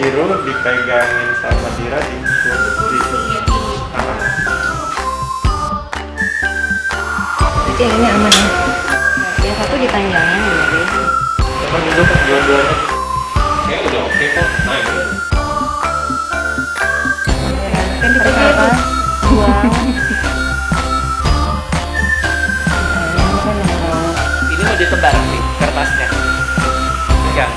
biru dipegangin sama Dira di Berarti yang ini aman ya. Yang satu ditanjangin ya deh. coba duduk dua-duanya. Ya udah oke kok. Nah, ini. Kan dipegang. Wow. Ini mau ditebar nih kertasnya. Pegang.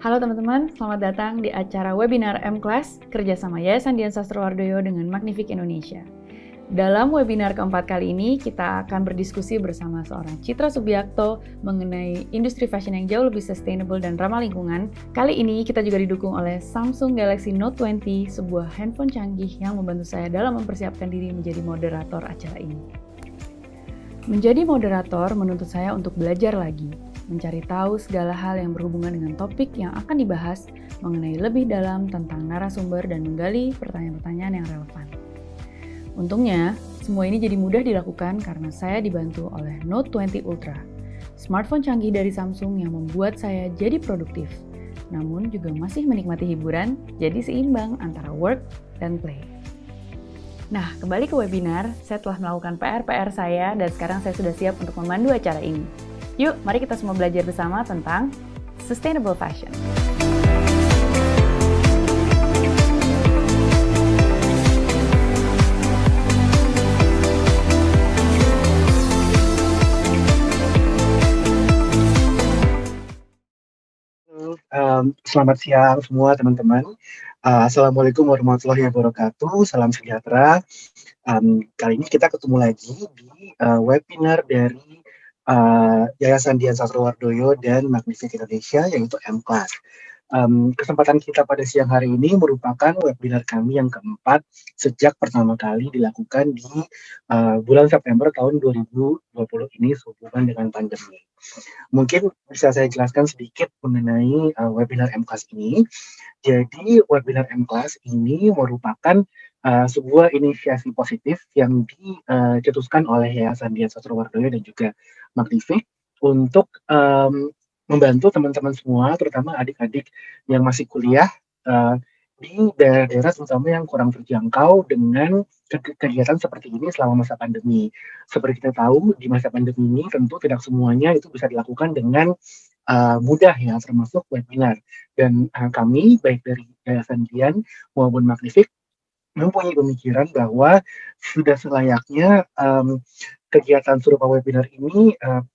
Halo teman-teman, selamat datang di acara webinar M-Class kerjasama Yayasan Dian Sastrowardoyo dengan Magnific Indonesia. Dalam webinar keempat kali ini, kita akan berdiskusi bersama seorang Citra Subiakto mengenai industri fashion yang jauh lebih sustainable dan ramah lingkungan. Kali ini kita juga didukung oleh Samsung Galaxy Note 20, sebuah handphone canggih yang membantu saya dalam mempersiapkan diri menjadi moderator acara ini. Menjadi moderator menuntut saya untuk belajar lagi, mencari tahu segala hal yang berhubungan dengan topik yang akan dibahas, mengenai lebih dalam tentang narasumber dan menggali pertanyaan-pertanyaan yang relevan. Untungnya, semua ini jadi mudah dilakukan karena saya dibantu oleh Note 20 Ultra, smartphone canggih dari Samsung yang membuat saya jadi produktif, namun juga masih menikmati hiburan, jadi seimbang antara work dan play. Nah, kembali ke webinar, saya telah melakukan PR-PR saya dan sekarang saya sudah siap untuk memandu acara ini. Yuk, mari kita semua belajar bersama tentang sustainable fashion. Selamat siang semua teman-teman. Assalamualaikum warahmatullahi wabarakatuh. Salam sejahtera. Kali ini kita ketemu lagi di webinar dari Yayasan Dian Sastrowardoyo dan Magnific Indonesia, yaitu M-Class. Kesempatan kita pada siang hari ini merupakan webinar kami yang keempat sejak pertama kali dilakukan di bulan September tahun 2020 ini sehubungan dengan pandemi. Mungkin bisa saya jelaskan sedikit mengenai webinar M-Class ini. Jadi webinar M-Class ini merupakan sebuah inisiasi positif yang dicetuskan oleh Yayasan Dian Sastrowardoyo dan juga Magnific untuk membantu teman-teman semua, terutama adik-adik yang masih kuliah di daerah-daerah terutama yang kurang terjangkau dengan kegiatan seperti ini selama masa pandemi. Seperti kita tahu, di masa pandemi ini tentu tidak semuanya itu bisa dilakukan dengan mudah ya, termasuk webinar. Dan kami, baik dari Yayasan Dian maupun Magnific, mempunyai pemikiran bahwa sudah selayaknya kegiatan serupa webinar ini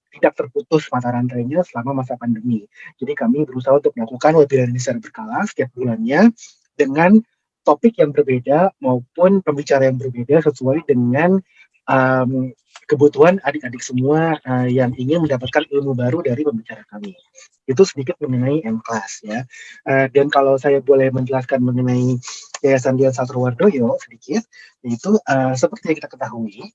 tidak terputus mata rantainya selama masa pandemi. Jadi kami berusaha untuk melakukan webinar ini secara berkala setiap bulannya dengan topik yang berbeda maupun pembicara yang berbeda sesuai dengan kebutuhan adik-adik semua yang ingin mendapatkan ilmu baru dari pembicara kami. Itu sedikit mengenai M-Class ya. Dan kalau saya boleh menjelaskan mengenai Yayasan Dian Sastrowardoyo sedikit, yaitu seperti yang kita ketahui,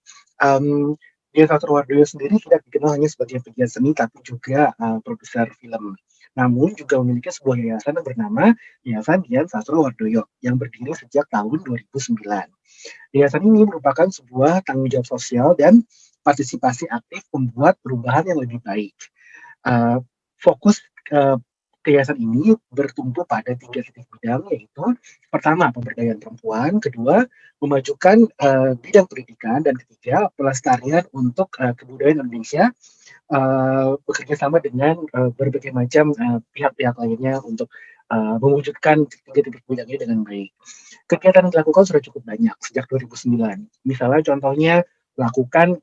Dian Sastrowardoyo sendiri tidak dikenal hanya sebagai pegiat seni, tapi juga produser film. Namun juga memiliki sebuah yayasan yang bernama Yayasan Dian Sastrowardoyo yang berdiri sejak tahun 2009. Yayasan ini merupakan sebuah tanggung jawab sosial dan partisipasi aktif membuat perubahan yang lebih baik. Fokus yayasan ini bertumpu pada 3 titik bidang, yaitu pertama pemberdayaan perempuan, kedua memajukan bidang pendidikan, dan ketiga pelestarian untuk kebudayaan Indonesia, bekerja sama dengan berbagai macam pihak-pihak lainnya untuk mewujudkan tiga titik bidang ini dengan baik. Kegiatan yang dilakukan sudah cukup banyak sejak 2009. Misalnya contohnya lakukan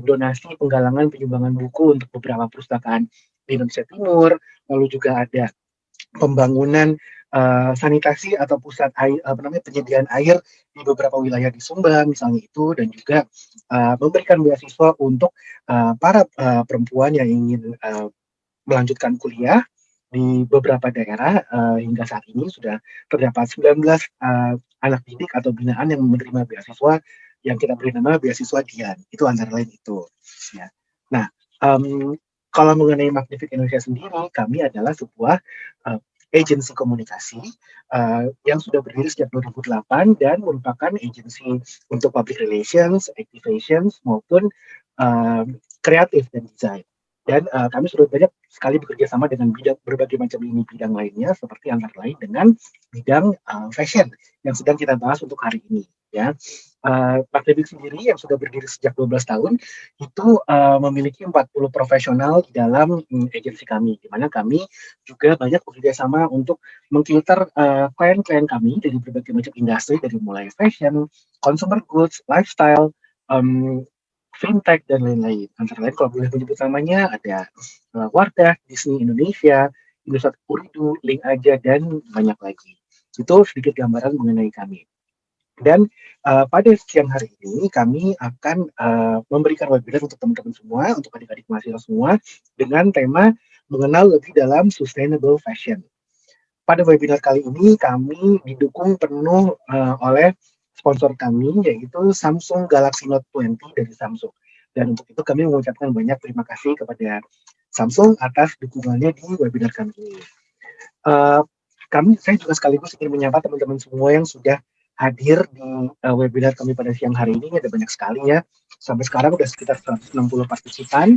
donasi penggalangan penyumbangan buku untuk beberapa perpustakaan di Indonesia Timur, lalu juga ada pembangunan sanitasi atau pusat air, penyediaan air di beberapa wilayah di Sumba misalnya itu, dan juga memberikan beasiswa untuk para perempuan yang ingin melanjutkan kuliah di beberapa daerah. Hingga saat ini sudah terdapat 19 anak didik atau binaan yang menerima beasiswa yang kita beri nama beasiswa Dian. Itu antara lain itu. Ya. Nah, kalau mengenai Magnific Indonesia sendiri, kami adalah sebuah agensi komunikasi yang sudah berdiri sejak 2008 dan merupakan agensi untuk public relations, activations maupun kreatif dan desain. Dan kami sudah banyak sekali bekerja sama dengan berbagai macam bidang lainnya, seperti antara lain dengan bidang fashion yang sedang kita bahas untuk hari ini. Ya, Magnific sendiri yang sudah berdiri sejak 12 tahun itu memiliki 40 profesional di dalam agensi kami, di mana kami juga banyak bekerja sama untuk mengfilter klien-klien kami dari berbagai macam industri, dari mulai fashion, consumer goods, lifestyle, fintech, dan lain-lain. Antara lain kalau boleh menyebut namanya ada Wardah, Disney Indonesia, Indosat Uridu, Link Aja, dan banyak lagi. Itu sedikit gambaran mengenai kami. Dan pada siang hari ini kami akan memberikan webinar untuk teman-teman semua, untuk adik-adik mahasiswa semua, dengan tema mengenal lebih dalam sustainable fashion. Pada webinar kali ini kami didukung penuh oleh sponsor kami, yaitu Samsung Galaxy Note 20 dari Samsung. Dan untuk itu kami mengucapkan banyak terima kasih kepada Samsung atas dukungannya di webinar kami ini. Saya juga sekaligus ingin menyapa teman-teman semua yang sudah hadir di webinar kami pada siang hari ini. Ada banyak sekali ya. Sampai sekarang sudah sekitar 160 partisipan.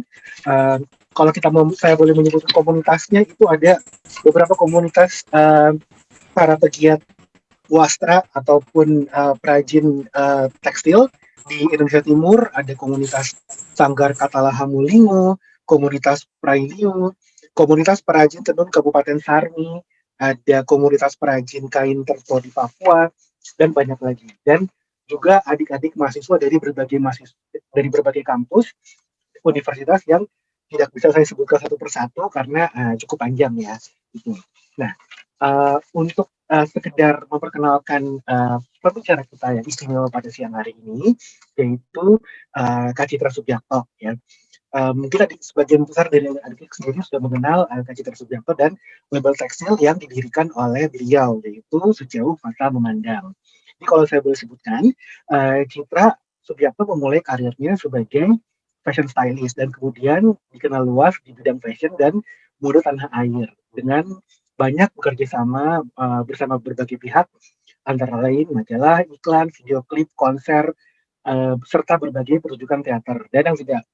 Kalau saya boleh menyebut komunitasnya, itu ada beberapa komunitas para pegiat wastra ataupun perajin tekstil di Indonesia Timur. Ada komunitas Sanggar Katala Hamulingo, komunitas Prailiu, komunitas perajin tenun Kabupaten Sarmi, ada komunitas perajin kain terto di Papua, dan banyak lagi. Dan juga adik-adik mahasiswa dari berbagai kampus universitas yang tidak bisa saya sebutkan satu persatu karena cukup panjang ya. Nah, untuk sekedar memperkenalkan pembicara kita yang istimewa pada siang hari ini, yaitu Kak Citra Subiakto ya. Mungkin sebagian besar dari adik sendiri sudah mengenal Kak Citra Subiakto dan label tekstil yang didirikan oleh beliau, yaitu Sejauh Mata Memandang. Jadi kalau saya boleh sebutkan, Citra Subiakto memulai karirnya sebagai fashion stylist dan kemudian dikenal luas di bidang fashion dan mode tanah air dengan banyak bekerja sama bersama berbagai pihak, antara lain majalah, iklan, video klip, konser, serta berbagai pertunjukan teater. Dan yang tidak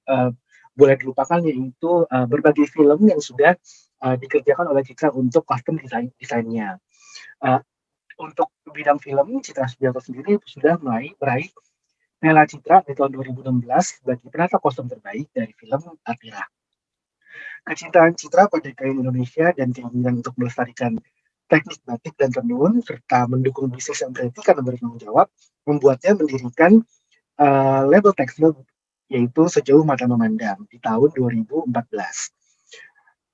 boleh dilupakan yaitu berbagai film yang sudah dikerjakan oleh Citra untuk custom desainnya. Untuk bidang film, Citra Subiakto sendiri sudah meraih Piala Citra di tahun 2016 sebagai penata kostum terbaik dari film Atira. Kecintaan Citra pada kain Indonesia dan keinginan untuk melestarikan teknik batik dan tenun serta mendukung bisnis yang beretika dan bertanggung jawab membuatnya mendirikan label tekstil yaitu Sejauh Mata Memandang di tahun 2014.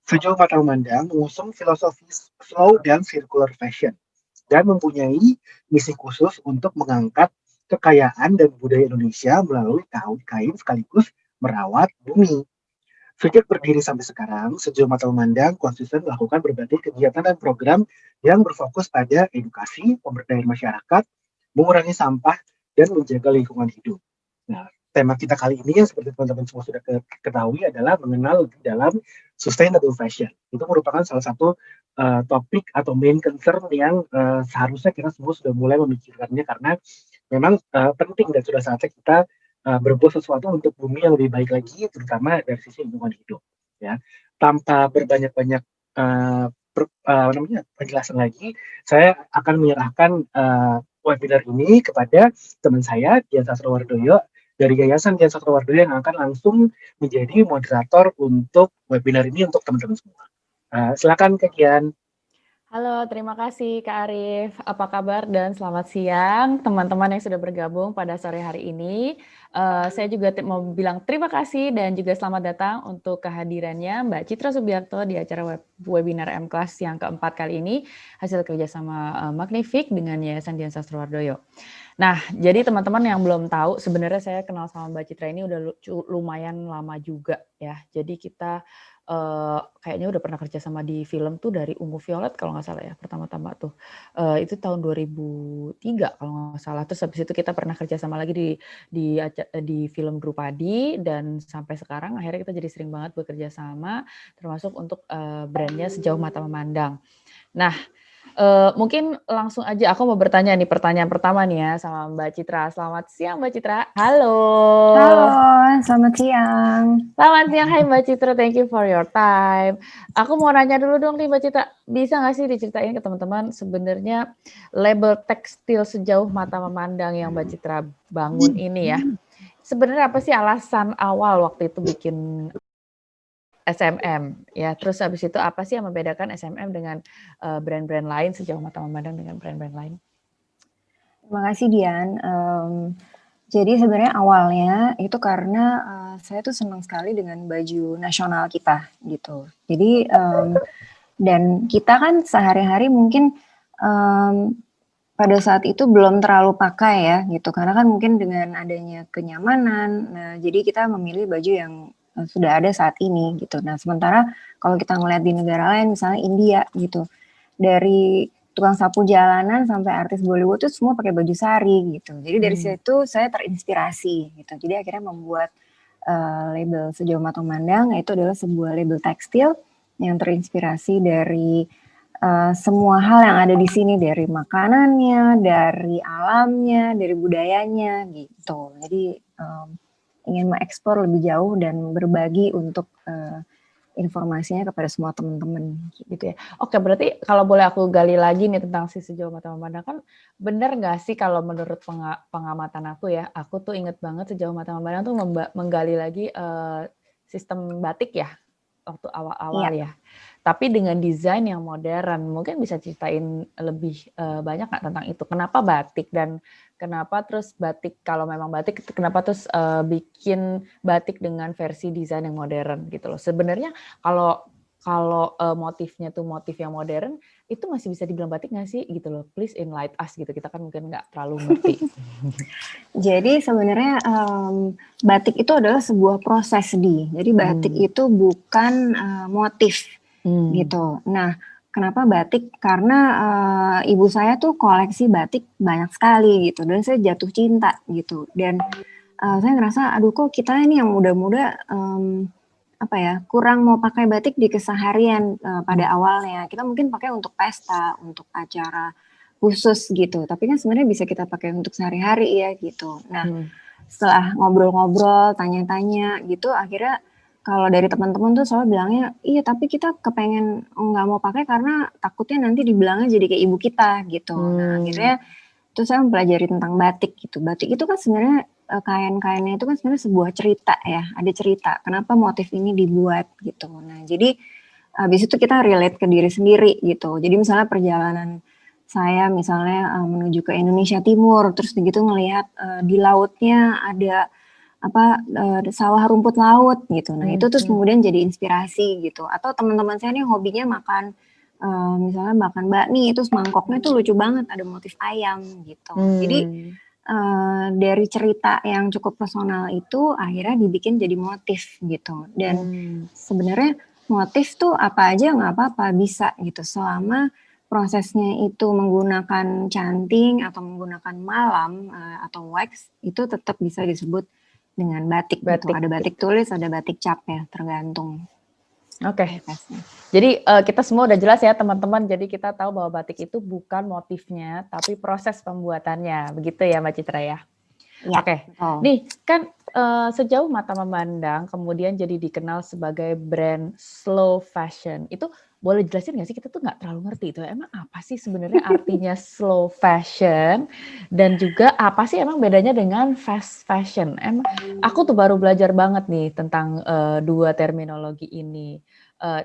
Sejauh Mata Memandang mengusung filosofi slow dan circular fashion dan mempunyai misi khusus untuk mengangkat kekayaan dan budaya Indonesia melalui kain sekaligus merawat bumi. Sejak berdiri sampai sekarang, Sejauh Mata Memandang konsisten melakukan berbagai kegiatan dan program yang berfokus pada edukasi, pemberdayaan masyarakat, mengurangi sampah, dan menjaga lingkungan hidup. Nah, tema kita kali ini yang seperti teman-teman semua sudah ketahui adalah mengenal lebih dalam sustainable fashion. Itu merupakan salah satu topik atau main concern yang seharusnya kita semua sudah mulai memikirkannya karena memang penting dan sudah saatnya kita berbuat sesuatu untuk bumi yang lebih baik lagi, terutama dari sisi lingkungan hidup. Ya, tanpa berbanyak-banyak penjelasan lagi, saya akan menyerahkan webinar ini kepada teman saya, Dian Sastrowardoyo, dari Yayasan Dian Sastrowardoyo yang akan langsung menjadi moderator untuk webinar ini untuk teman-teman semua. Silakan Kak Dian. Halo, terima kasih Kak Arif. Apa kabar dan selamat siang teman-teman yang sudah bergabung pada sore hari ini. Saya juga mau bilang terima kasih dan juga selamat datang untuk kehadirannya Mbak Citra Subiakto di acara webinar M-Class yang keempat kali ini, hasil kerjasama Magnific dengan Yayasan Dian Sastrowardoyo. Nah, jadi teman-teman yang belum tahu, sebenarnya saya kenal sama Mbak Citra ini udah lumayan lama juga ya. Jadi kita kayaknya udah pernah kerja sama di film tuh dari Ungu Violet kalau nggak salah ya, pertama-tama tuh. Itu tahun 2003 kalau nggak salah. Terus habis itu kita pernah kerja sama lagi di film Drupadi, dan sampai sekarang akhirnya kita jadi sering banget bekerja sama, termasuk untuk brandnya Sejauh Mata Memandang. Nah, mungkin langsung aja aku mau bertanya nih, pertanyaan pertama nih ya sama Mbak Citra. Selamat siang Mbak Citra. Halo. Halo, selamat siang. Selamat siang, hai Mbak Citra, thank you for your time. Aku mau nanya dulu dong nih Mbak Citra, bisa nggak sih diceritain ke teman-teman sebenarnya label tekstil Sejauh Mata Memandang yang Mbak Citra bangun ini ya, sebenarnya apa sih alasan awal waktu itu bikin SMM ya, terus habis itu apa sih yang membedakan SMM dengan brand-brand lain, Sejauh Mata Memandang dengan brand-brand lain? Terima kasih Dian. Jadi sebenarnya awalnya itu karena saya tuh senang sekali dengan baju nasional kita gitu. Jadi dan kita kan sehari-hari mungkin pada saat itu belum terlalu pakai ya gitu, karena kan mungkin dengan adanya kenyamanan, nah jadi kita memilih baju yang sudah ada saat ini gitu. Nah sementara kalau kita ngeliat di negara lain, misalnya India gitu, dari tukang sapu jalanan sampai artis Bollywood tuh semua pakai baju sari gitu. Jadi dari situ saya terinspirasi gitu. Jadi akhirnya membuat label Sejauh Mata Memandang, yaitu adalah sebuah label tekstil yang terinspirasi dari semua hal yang ada di sini, dari makanannya, dari alamnya, dari budayanya gitu. Jadi ingin mengekspor lebih jauh dan berbagi untuk informasinya kepada semua teman-teman gitu ya. Oke, berarti kalau boleh aku gali lagi nih tentang si Sejauh Mata Memandang, kan benar nggak sih kalau menurut pengamatan aku ya, aku tuh inget banget Sejauh Mata Memandang tuh menggali lagi sistem batik ya waktu awal-awal ya. Tapi dengan desain yang modern, mungkin bisa ceritain lebih banyak nggak tentang itu? Kenapa batik, dan kenapa terus batik, kalau memang batik, kenapa terus bikin batik dengan versi desain yang modern gitu loh? Sebenarnya kalau motifnya tuh motif yang modern, itu masih bisa dibilang batik nggak sih gitu loh? Please enlighten us gitu, kita kan mungkin nggak terlalu ngerti. Jadi sebenarnya batik itu adalah sebuah proses jadi batik itu bukan motif gitu. Nah, kenapa batik? Karena ibu saya tuh koleksi batik banyak sekali gitu, dan saya jatuh cinta gitu. Dan saya ngerasa, aduh kok kita ini yang muda-muda kurang mau pakai batik di keseharian pada awalnya. Kita mungkin pakai untuk pesta, untuk acara khusus gitu. Tapi kan sebenarnya bisa kita pakai untuk sehari-hari ya gitu. Nah, setelah ngobrol-ngobrol, tanya-tanya gitu, akhirnya kalau dari teman-teman tuh selalu bilangnya, iya tapi kita kepengen nggak mau pakai karena takutnya nanti dibilangnya jadi kayak ibu kita gitu. Nah akhirnya terus saya mempelajari tentang batik gitu. Batik itu kan sebenarnya kain-kainnya itu kan sebenarnya sebuah cerita ya, ada cerita kenapa motif ini dibuat gitu. Nah jadi habis itu kita relate ke diri sendiri gitu. Jadi misalnya perjalanan saya misalnya menuju ke Indonesia Timur, terus begitu ngelihat di lautnya ada sawah rumput laut gitu. Nah itu terus kemudian jadi inspirasi gitu. Atau teman-teman saya nih hobinya makan misalnya makan bakmi, terus mangkoknya tuh lucu banget, ada motif ayam gitu. Jadi dari cerita yang cukup personal itu akhirnya dibikin jadi motif gitu. Dan sebenarnya motif tuh apa aja nggak apa-apa, bisa gitu selama prosesnya itu menggunakan canting atau menggunakan malam atau wax, itu tetap bisa disebut dengan batik gitu. Ada batik tulis, ada batik cap ya, tergantung. Oke. Jadi kita semua udah jelas ya teman-teman. Jadi kita tahu bahwa batik itu bukan motifnya, tapi proses pembuatannya. Begitu ya Mbak Citra ya? Ya. Oke. Nih kan Sejauh Mata Memandang kemudian jadi dikenal sebagai brand slow fashion. Itu boleh jelasin nggak sih, kita tuh nggak terlalu ngerti itu. Emang apa sih sebenarnya artinya slow fashion, dan juga apa sih emang bedanya dengan fast fashion? Emang aku tuh baru belajar banget nih tentang dua terminologi ini.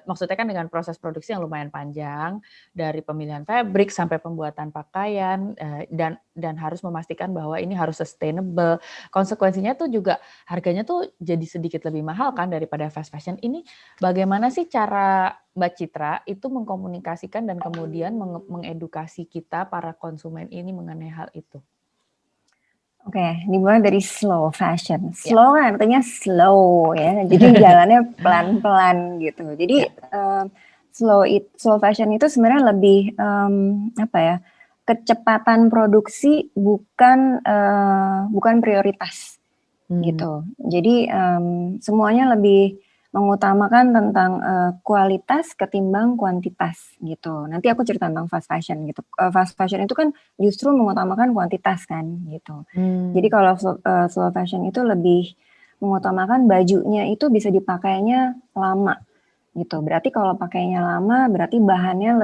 maksudnya kan dengan proses produksi yang lumayan panjang, dari pemilihan fabric sampai pembuatan pakaian, dan harus memastikan bahwa ini harus sustainable. Konsekuensinya tuh juga harganya tuh jadi sedikit lebih mahal kan daripada fast fashion. Ini bagaimana sih cara Mbak Citra itu mengkomunikasikan dan kemudian mengedukasi kita para konsumen ini mengenai hal itu? Oke, dimulai dari slow fashion. Slow kan artinya slow ya, jadi jalannya pelan-pelan gitu. Jadi slow fashion itu sebenarnya lebih apa ya? Kecepatan produksi bukan prioritas gitu. Jadi semuanya lebih mengutamakan tentang kualitas ketimbang kuantitas gitu. Nanti aku cerita tentang fast fashion gitu. Fast fashion itu kan justru mengutamakan kuantitas kan gitu. Jadi kalau slow fashion itu lebih mengutamakan bajunya itu bisa dipakainya lama gitu. Berarti kalau pakainya lama berarti bahannya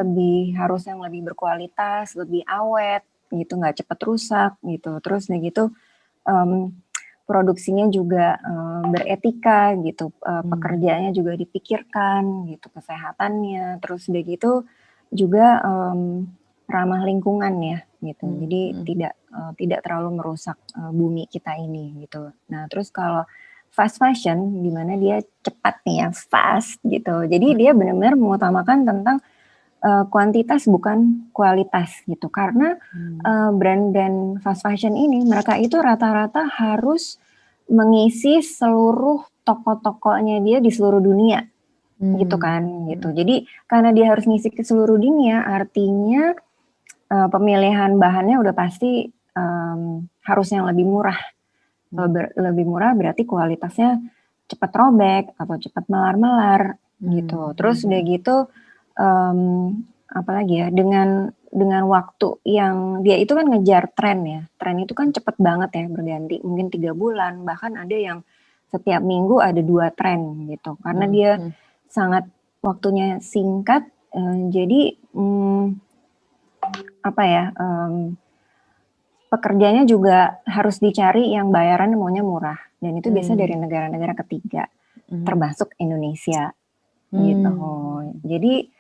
harus yang lebih berkualitas, lebih awet gitu, nggak cepat rusak gitu. Terus gitu produksinya juga beretika gitu, pekerjaannya juga dipikirkan gitu, kesehatannya, terus udah gitu juga ramah lingkungan ya gitu, jadi tidak terlalu merusak bumi kita ini gitu. Nah terus kalau fast fashion, di mana dia cepat nih ya, fast gitu, jadi dia benar-benar mengutamakan tentang kuantitas bukan kualitas gitu, karena brand-brand fast fashion ini mereka itu rata-rata harus mengisi seluruh toko-tokonya dia di seluruh dunia gitu kan gitu. Jadi karena dia harus ngisi ke seluruh dunia, artinya pemilihan bahannya udah pasti harus yang lebih murah. Kalau lebih murah berarti kualitasnya cepat robek atau cepat melar-melar gitu. Terus udah gitu apalagi ya, dengan waktu yang dia itu kan ngejar tren ya. Tren itu kan cepet banget ya berganti, mungkin 3 bulan, bahkan ada yang setiap minggu ada 2 tren gitu. Karena dia sangat waktunya singkat, jadi apa ya, pekerjanya juga harus dicari yang bayaran maunya murah, dan itu biasa dari negara-negara ketiga, termasuk Indonesia gitu. Jadi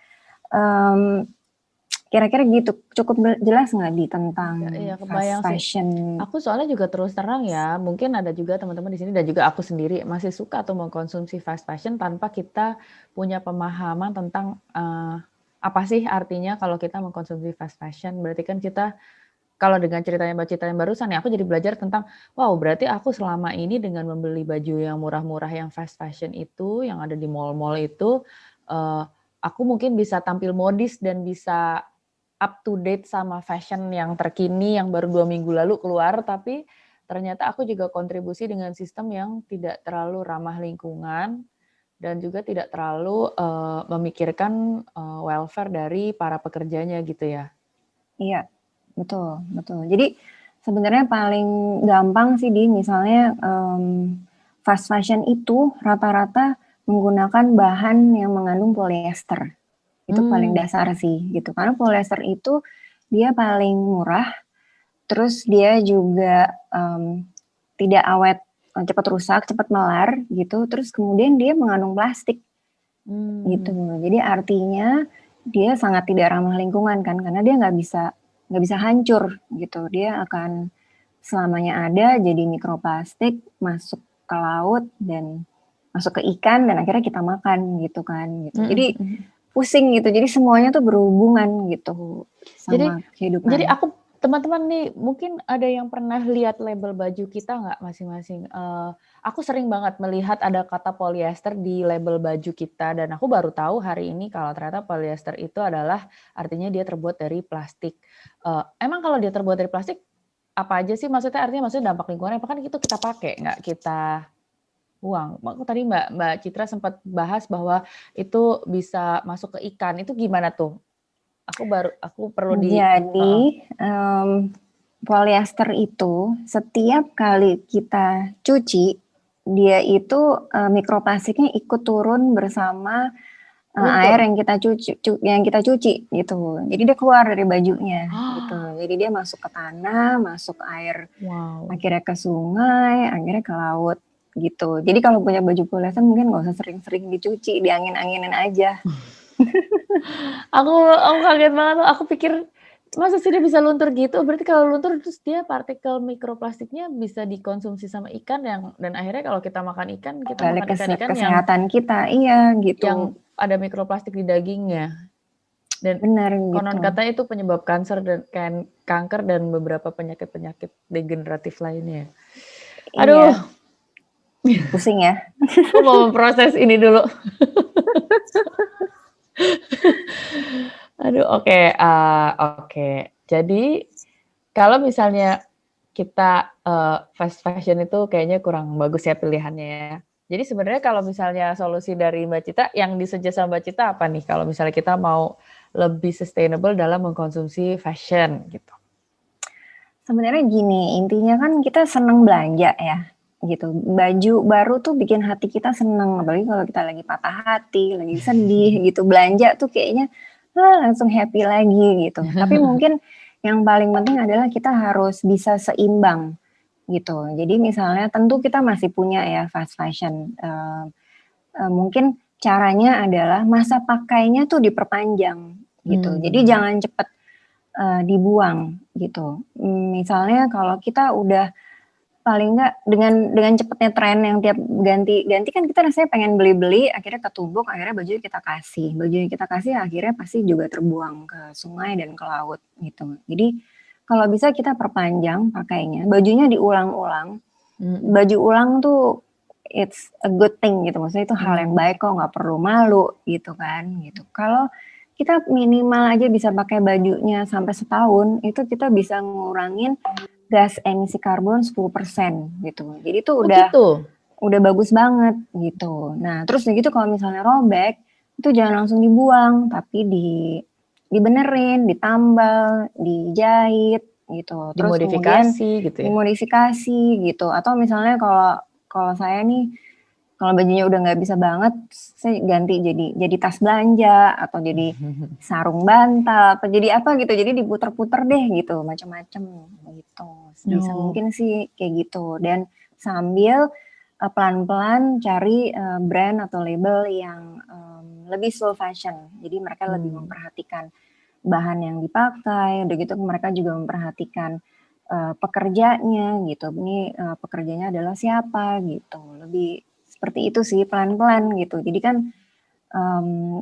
kira-kira gitu, cukup jelas nggak di tentang fast fashion? Aku soalnya juga terus terang ya, mungkin ada juga teman-teman di sini dan juga aku sendiri masih suka atau mengkonsumsi fast fashion tanpa kita punya pemahaman tentang apa sih artinya kalau kita mengkonsumsi fast fashion. Berarti kan kita, kalau dengan ceritanya Mbak Citra yang barusan ya, aku jadi belajar tentang, wow berarti aku selama ini dengan membeli baju yang murah-murah yang fast fashion itu, yang ada di mall-mall itu, aku mungkin bisa tampil modis dan bisa up to date sama fashion yang terkini yang baru 2 minggu lalu keluar, tapi ternyata aku juga kontribusi dengan sistem yang tidak terlalu ramah lingkungan dan juga tidak terlalu memikirkan welfare dari para pekerjanya gitu ya. Iya, betul. Jadi sebenarnya paling gampang sih misalnya fast fashion itu rata-rata menggunakan bahan yang mengandung polyester. Itu paling dasar sih gitu. Karena polyester itu dia paling murah, terus dia juga tidak awet, cepat rusak, cepat melar gitu. Terus kemudian dia mengandung plastik gitu. Jadi artinya dia sangat tidak ramah lingkungan kan, karena dia nggak bisa hancur gitu. Dia akan selamanya ada jadi mikroplastik masuk ke laut dan masuk ke ikan dan akhirnya kita makan gitu kan gitu. Jadi pusing gitu. Jadi semuanya tuh berhubungan gitu sama kehidupan. Jadi aku, teman-teman nih mungkin ada yang pernah lihat label baju kita nggak masing-masing? Aku sering banget melihat ada kata polyester di label baju kita dan aku baru tahu hari ini kalau ternyata polyester itu adalah artinya dia terbuat dari plastik. Emang kalau dia terbuat dari plastik apa aja sih? Maksudnya dampak lingkungannya apa kan itu kita pakai, nggak kita buang. Tadi Mbak Citra sempat bahas bahwa itu bisa masuk ke ikan. Itu gimana tuh? Aku perlu Jadi polyester itu setiap kali kita cuci, dia itu mikroplastiknya ikut turun bersama air yang kita cuci gitu. Jadi dia keluar dari bajunya gitu. Jadi dia masuk ke tanah, masuk air, akhirnya ke sungai, akhirnya ke laut gitu. Jadi kalau punya baju polesan mungkin nggak usah sering-sering dicuci, diangin-anginin aja. Aku kaget banget, aku pikir masa sih dia bisa luntur gitu? Berarti kalau luntur terus dia partikel mikroplastiknya bisa dikonsumsi sama ikan dan akhirnya kalau kita makan ikan, kita Balik makan ikan-ikan yang kesehatan kita, iya gitu. ada mikroplastik di dagingnya. Dan Benar konon gitu. katanya itu penyebab kanker dan kanker dan beberapa penyakit-penyakit degeneratif lainnya. Aduh, Pusing ya. aku mau memproses ini dulu. Aduh, oke. Jadi kalau misalnya kita fast fashion itu kayaknya kurang bagus ya pilihannya ya. Jadi sebenarnya kalau misalnya solusi dari Mbak Cita, yang disuggest sama Mbak Cita apa nih? Kalau misalnya kita mau lebih sustainable dalam mengkonsumsi fashion gitu. Sebenarnya gini, intinya kan kita senang belanja ya, gitu. Baju baru tuh bikin hati kita senang, apalagi kalau kita lagi patah hati, lagi sedih gitu. Belanja tuh kayaknya langsung happy lagi gitu. Tapi mungkin yang paling penting adalah kita harus bisa seimbang gitu. Jadi misalnya tentu kita masih punya ya fast fashion. Mungkin caranya adalah masa pakainya tuh diperpanjang gitu. Jadi jangan cepet dibuang gitu. Misalnya kalau kita udah paling nggak dengan cepetnya tren yang tiap ganti kan kita rasanya pengen beli-beli, akhirnya ketumbuk, akhirnya baju yang kita kasih akhirnya pasti juga terbuang ke sungai dan ke laut gitu. Jadi kalau bisa kita perpanjang pakainya, bajunya diulang-ulang. Baju ulang tuh it's a good thing gitu, maksudnya itu hal yang baik kok, nggak perlu malu gitu kan gitu. Kalau kita minimal aja bisa pakai bajunya sampai setahun, itu kita bisa ngurangin gas emisi karbon 10% gitu. Jadi itu udah bagus banget gitu. Nah, terus gitu kalau misalnya robek, itu jangan langsung dibuang, tapi dibenerin, ditambal, dijahit gitu. Terus kemudian gitu ya. dimodifikasi gitu. Atau misalnya kalau saya nih, kalau bajunya udah nggak bisa banget, saya ganti jadi tas belanja atau jadi sarung bantal atau jadi apa gitu. Jadi diputer-puter deh gitu, macam-macam gitu. Bisa mungkin sih kayak gitu. Dan sambil pelan-pelan cari brand atau label yang lebih slow fashion. Jadi mereka lebih memperhatikan bahan yang dipakai, udah gitu mereka juga memperhatikan pekerjanya gitu. Ini pekerjanya adalah siapa gitu. Lebih seperti itu sih, pelan-pelan gitu. Jadi kan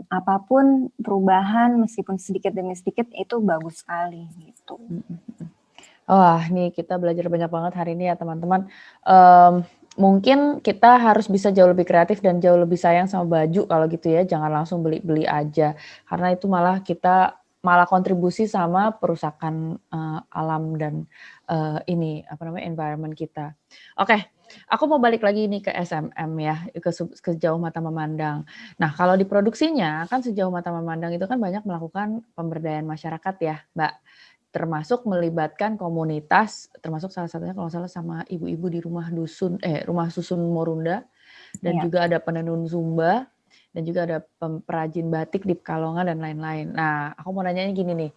apapun perubahan meskipun sedikit demi sedikit itu bagus sekali gitu. Wah, nih kita belajar banyak banget hari ini ya teman-teman. Mungkin kita harus bisa jauh lebih kreatif dan jauh lebih sayang sama baju kalau gitu ya. Jangan langsung beli-beli aja. Karena itu malah kontribusi sama perusakan alam dan environment kita. Oke, aku mau balik lagi nih ke SMM ya, ke sejauh mata memandang. Nah, kalau di produksinya kan sejauh mata memandang itu kan banyak melakukan pemberdayaan masyarakat ya, Mbak. Termasuk melibatkan komunitas, termasuk salah satunya kalau salah sama ibu-ibu di rumah susun Morunda, dan juga ada penenun Zumba, dan juga ada perajin batik di Pekalongan dan lain-lain. Nah, aku mau nanyanya gini nih,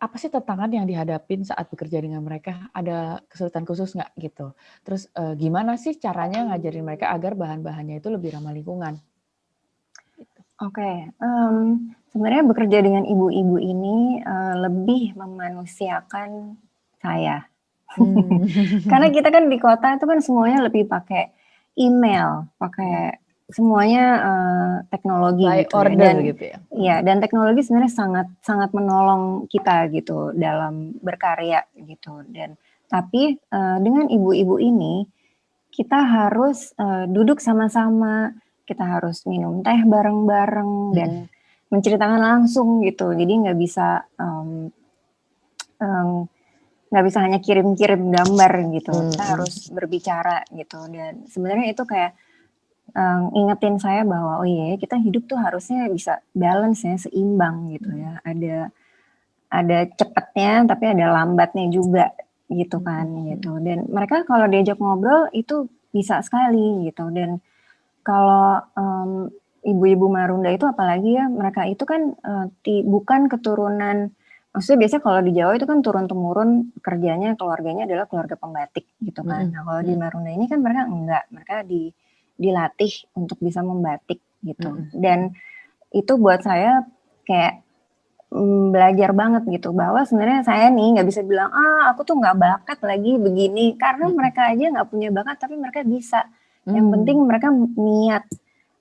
apa sih tantangan yang dihadapin saat bekerja dengan mereka? Ada kesulitan khusus nggak gitu? Terus gimana sih caranya ngajarin mereka agar bahan-bahannya itu lebih ramah lingkungan? Oke, sebenarnya bekerja dengan ibu-ibu ini lebih memanusiakan saya. Karena kita kan di kota itu kan semuanya lebih pakai email, pakai semuanya teknologi gitu order ya. gitu ya. Iya, dan teknologi sebenarnya sangat menolong kita gitu dalam berkarya gitu. Dan tapi dengan ibu-ibu ini kita harus duduk sama-sama, kita harus minum teh bareng-bareng dan menceritakan langsung gitu. Jadi nggak bisa hanya kirim-kirim gambar gitu. Kita harus berbicara gitu. Dan sebenarnya itu kayak ingetin saya bahwa oh iya kita hidup tuh harusnya bisa balance ya, seimbang gitu ya. Ada cepatnya tapi ada lambatnya juga gitu kan gitu. Dan mereka kalau diajak ngobrol itu bisa sekali gitu. Dan kalau ibu-ibu Marunda itu apalagi ya, mereka itu kan bukan keturunan Maksudnya biasanya kalau di Jawa itu kan turun-temurun kerjanya keluarganya adalah keluarga pembatik gitu kan. Nah kalau di Marunda ini kan mereka enggak, mereka dilatih untuk bisa membatik gitu. Dan itu buat saya kayak belajar banget gitu bahwa sebenarnya saya nih nggak bisa bilang aku tuh nggak bakat lagi begini karena mereka aja nggak punya bakat tapi mereka bisa. Yang penting mereka niat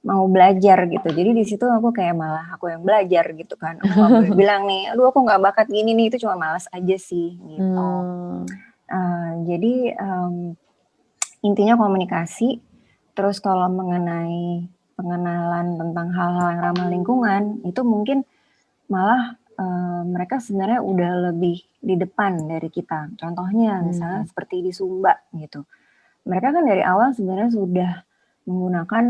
mau belajar gitu. Jadi di situ aku kayak malah aku yang belajar gitu kan. Aku nggak boleh bilang nih, aduh aku nggak bakat gini nih, itu cuma malas aja sih gitu. Jadi intinya komunikasi. Terus kalau mengenai pengenalan tentang hal-hal yang ramah lingkungan itu mungkin malah mereka sebenarnya udah lebih di depan dari kita. Contohnya misalnya seperti di Sumba gitu. Mereka kan dari awal sebenarnya sudah menggunakan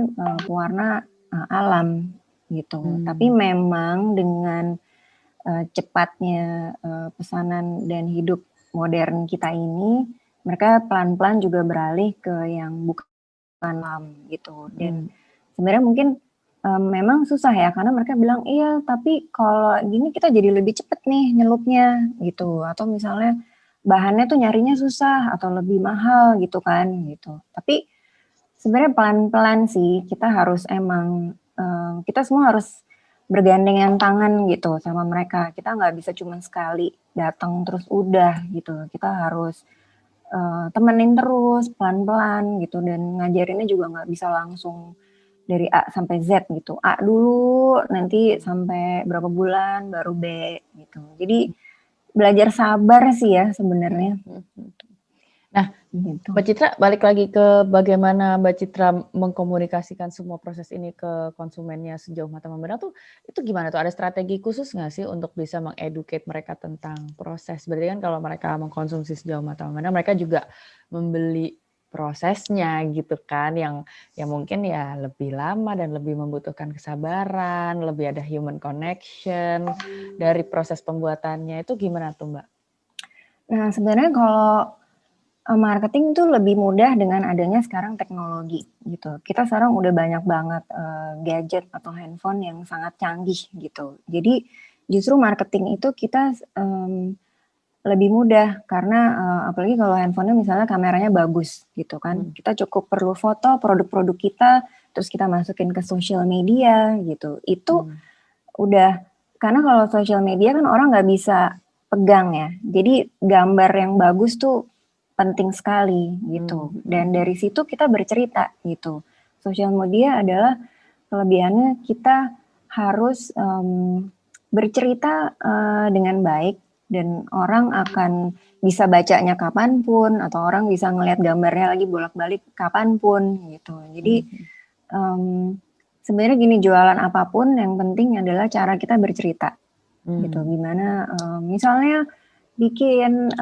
pewarna alam gitu. Tapi memang dengan cepatnya pesanan dan hidup modern kita ini, mereka pelan-pelan juga beralih ke yang bukan alam gitu. Dan sebenarnya mungkin memang susah ya karena mereka bilang iya tapi kalau gini kita jadi lebih cepet nih nyelupnya gitu atau misalnya bahannya tuh nyarinya susah atau lebih mahal gitu kan gitu. Tapi sebenarnya pelan-pelan sih kita harus emang kita semua harus bergandengan tangan gitu sama mereka. Kita nggak bisa cuma sekali datang terus udah gitu. Kita harus temenin terus pelan-pelan gitu dan ngajarinnya juga nggak bisa langsung dari A sampai Z gitu. A dulu, nanti sampai berapa bulan baru B gitu. Jadi belajar sabar sih ya sebenarnya. Nah, gitu. Mbak Citra balik lagi ke bagaimana Mbak Citra mengkomunikasikan semua proses ini ke konsumennya sejauh mata memandang tuh itu gimana tuh? Ada strategi khusus nggak sih untuk bisa mengeducate mereka tentang proses? Berarti kan kalau mereka mengkonsumsi sejauh mata memandang, mereka juga membeli prosesnya gitu kan yang mungkin ya lebih lama dan lebih membutuhkan kesabaran, lebih ada human connection dari proses pembuatannya. Itu gimana tuh Mbak? Nah sebenarnya kalau marketing itu lebih mudah dengan adanya sekarang teknologi gitu. Kita sekarang udah banyak banget gadget atau handphone yang sangat canggih gitu. Jadi justru marketing itu kita lebih mudah karena apalagi kalau handphonenya misalnya kameranya bagus gitu kan. Kita cukup perlu foto produk-produk kita, terus kita masukin ke sosial media gitu. Itu udah karena kalau sosial media kan orang nggak bisa pegang ya. Jadi gambar yang bagus tuh penting sekali gitu. Dan dari situ kita bercerita gitu. Sosial media adalah kelebihannya kita harus bercerita dengan baik dan orang akan bisa bacanya kapanpun atau orang bisa ngelihat gambarnya lagi bolak-balik kapanpun gitu. Jadi sebenarnya gini jualan apapun yang penting adalah cara kita bercerita gitu. Gimana misalnya bikin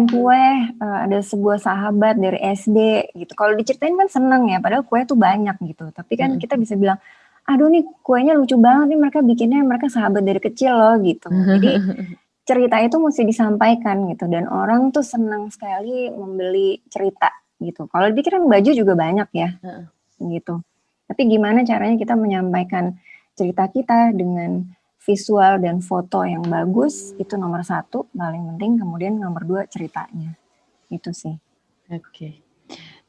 kue, ada sebuah sahabat dari SD gitu. Kalau diceritain kan seneng ya, padahal kue tuh banyak gitu. Tapi kan kita bisa bilang, aduh nih kuenya lucu banget nih mereka sahabat dari kecil loh gitu. Jadi cerita itu mesti disampaikan gitu. Dan orang tuh senang sekali membeli cerita gitu. Kalau dipikirin baju juga banyak ya gitu. Tapi gimana caranya kita menyampaikan cerita kita dengan visual dan foto yang bagus itu nomor 1 paling penting, kemudian nomor 2 ceritanya itu sih. Oke.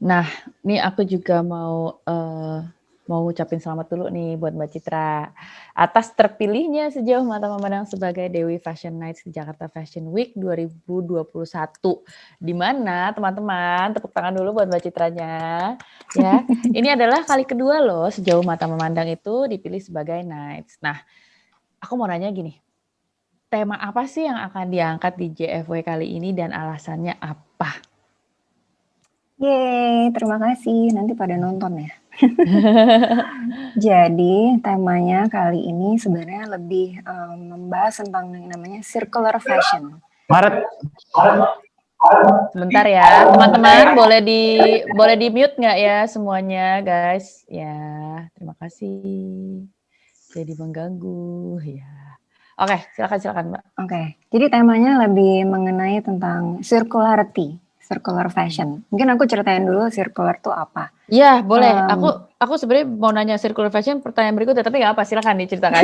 Nah, nih aku juga mau ucapin selamat dulu nih buat Mbak Citra atas terpilihnya sejauh mata memandang sebagai Dewi Fashion Nights di Jakarta Fashion Week 2021. Di mana teman-teman tepuk tangan dulu buat Mbak Citranya. Ya, ini adalah kali kedua loh sejauh mata memandang itu dipilih sebagai Nights. Nah, aku mau nanya gini, tema apa sih yang akan diangkat di JFW kali ini dan alasannya apa? Yeay, terima kasih. Nanti pada nonton ya. Jadi temanya kali ini sebenarnya lebih membahas tentang yang namanya circular fashion. Maret. Sebentar ya, teman-teman boleh di mute nggak ya semuanya guys? Ya, terima kasih. Jadi mengganggu ya. Oke, silakan Mbak. Oke, jadi temanya lebih mengenai tentang circularity, circular fashion. Mungkin aku ceritain dulu circular itu apa. Iya, boleh. Aku sebenarnya mau nanya circular fashion pertanyaan berikutnya, tapi nggak apa, silakan diceritakan.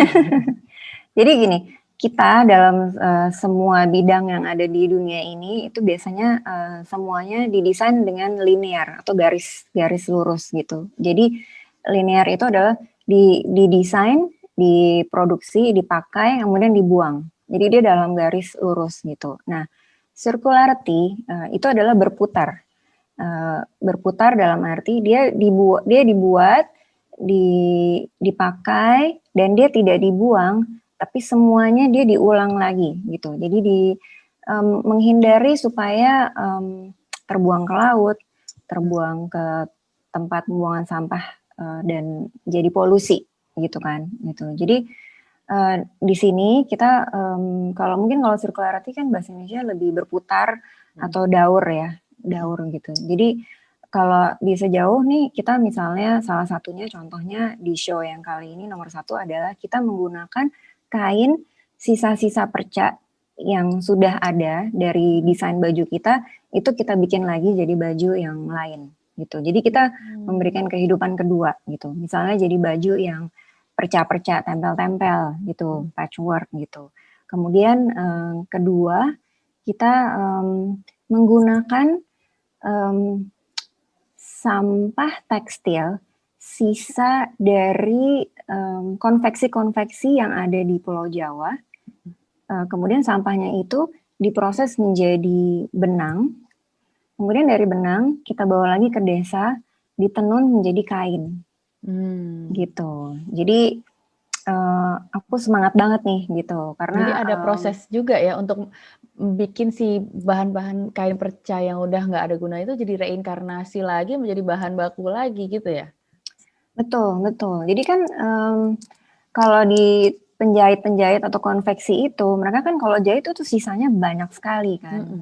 Jadi gini, kita dalam semua bidang yang ada di dunia ini itu biasanya semuanya didesain dengan linear atau garis lurus gitu. Jadi linear itu adalah didesain, diproduksi, dipakai, kemudian dibuang. Jadi dia dalam garis lurus gitu. Nah, circularity itu adalah berputar. Berputar dalam arti dia dibuat, dipakai, dan dia tidak dibuang, tapi semuanya dia diulang lagi gitu. Jadi menghindari supaya terbuang ke laut, terbuang ke tempat pembuangan sampah dan jadi polusi gitu kan. Gitu. Jadi di sini kita kalau circularity kan bahasa Indonesia lebih berputar atau daur gitu. Jadi kalau bisa jauh nih kita misalnya salah satunya contohnya di show yang kali ini nomor 1 adalah kita menggunakan kain sisa-sisa perca yang sudah ada dari desain baju kita, itu kita bikin lagi jadi baju yang lain gitu. Jadi kita memberikan kehidupan kedua gitu. Misalnya jadi baju yang perca-perca, tempel-tempel gitu, patchwork gitu. Kemudian kedua kita menggunakan sampah tekstil sisa dari konveksi-konveksi yang ada di Pulau Jawa, kemudian sampahnya itu diproses menjadi benang, kemudian dari benang kita bawa lagi ke desa, ditenun menjadi kain, gitu. Jadi aku semangat banget nih gitu, karena jadi ada proses juga ya untuk bikin si bahan-bahan kain perca yang udah nggak ada guna itu jadi reinkarnasi lagi menjadi bahan baku lagi gitu ya. Betul. Jadi kan kalau di penjahit-penjahit atau konveksi itu, mereka kan kalau jahit itu sisanya banyak sekali kan,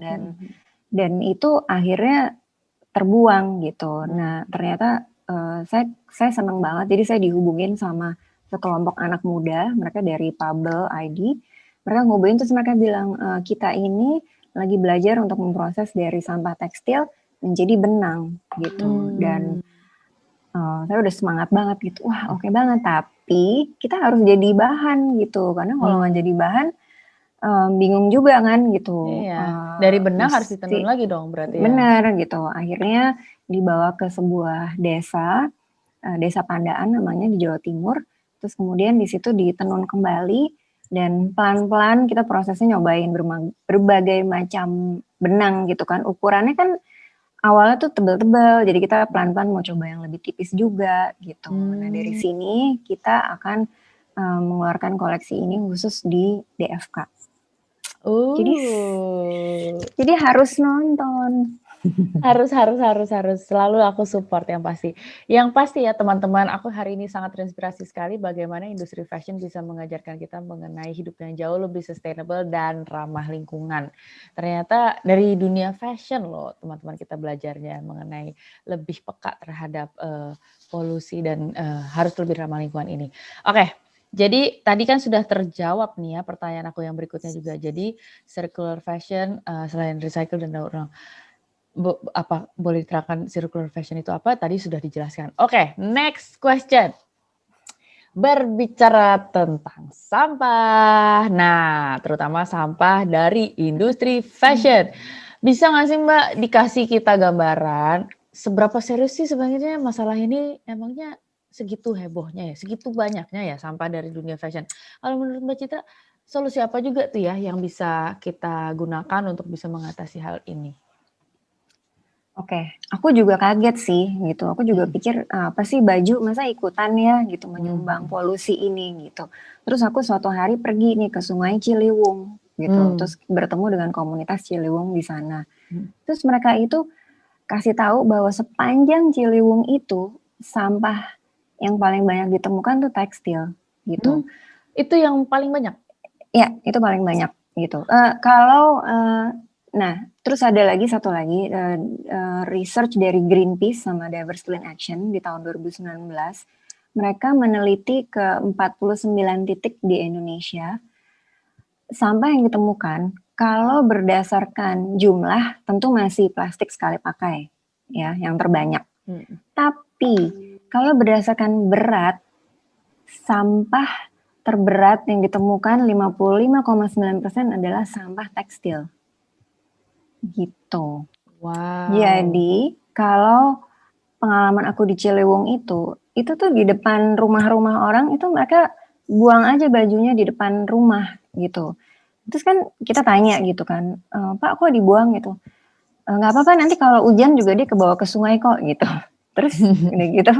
dan itu akhirnya terbuang gitu. Nah ternyata saya senang banget, jadi saya dihubungin sama sekelompok anak muda, mereka dari Pabel ID, mereka ngubungin terus mereka bilang kita ini lagi belajar untuk memproses dari sampah tekstil menjadi benang gitu, dan saya udah semangat banget gitu, wah oke banget, tapi kita harus jadi bahan gitu, karena kalau nggak jadi bahan bingung juga kan gitu. Iya. Dari benang harus ditenun lagi dong berarti ya. Bener gitu, akhirnya dibawa ke sebuah desa, desa Pandaan namanya di Jawa Timur, terus kemudian di situ ditenun kembali dan pelan-pelan kita prosesnya nyobain berbagai macam benang gitu kan, ukurannya kan awalnya tuh tebel-tebel, jadi kita pelan-pelan mau coba yang lebih tipis juga gitu. Nah dari sini kita akan mengeluarkan koleksi ini khusus di DFK. Jadi harus nonton. harus selalu aku support yang pasti. Yang pasti ya teman-teman, aku hari ini sangat terinspirasi sekali bagaimana industri fashion bisa mengajarkan kita mengenai hidup yang jauh lebih sustainable dan ramah lingkungan. Ternyata dari dunia fashion loh teman-teman kita belajarnya mengenai lebih peka terhadap polusi dan harus lebih ramah lingkungan ini. Oke. Jadi tadi kan sudah terjawab nih ya pertanyaan aku yang berikutnya juga. Jadi circular fashion selain recycle dan daur ulang, boleh diterangkan circular fashion itu apa? Tadi sudah dijelaskan. Oke, next question. Berbicara tentang sampah. Nah, terutama sampah dari industri fashion. Bisa nggak sih Mbak dikasih kita gambaran seberapa serius sih sebenarnya masalah ini, emangnya segitu hebohnya ya, segitu banyaknya ya sampah dari dunia fashion. Kalau menurut Mbak Citra, solusi apa juga tuh ya yang bisa kita gunakan untuk bisa mengatasi hal ini? Oke, aku juga kaget sih gitu. Aku juga pikir apa sih baju masa ikutan ya gitu menyumbang polusi ini gitu. Terus aku suatu hari pergi nih ke Sungai Ciliwung gitu. Terus bertemu dengan komunitas Ciliwung di sana. Terus mereka itu kasih tahu bahwa sepanjang Ciliwung itu sampah yang paling banyak ditemukan tuh tekstil gitu. Itu yang paling banyak? Ya, itu paling banyak gitu. Nah, terus ada lagi satu lagi research dari Greenpeace sama Diverse Clean Action di tahun 2019. Mereka meneliti ke 49 titik di Indonesia sampah yang ditemukan. Kalau berdasarkan jumlah, tentu masih plastik sekali pakai ya, yang terbanyak. Tapi kalau berdasarkan berat, sampah terberat yang ditemukan 55,9% adalah sampah tekstil. Gitu. Wow. Jadi kalau pengalaman aku di Ciliwung itu tuh di depan rumah-rumah orang itu mereka buang aja bajunya di depan rumah gitu. Terus kan kita tanya gitu kan, Pak kok dibuang gitu? Nggak apa-apa nanti kalau hujan juga dia kebawa ke sungai kok gitu. Terus udah gitu.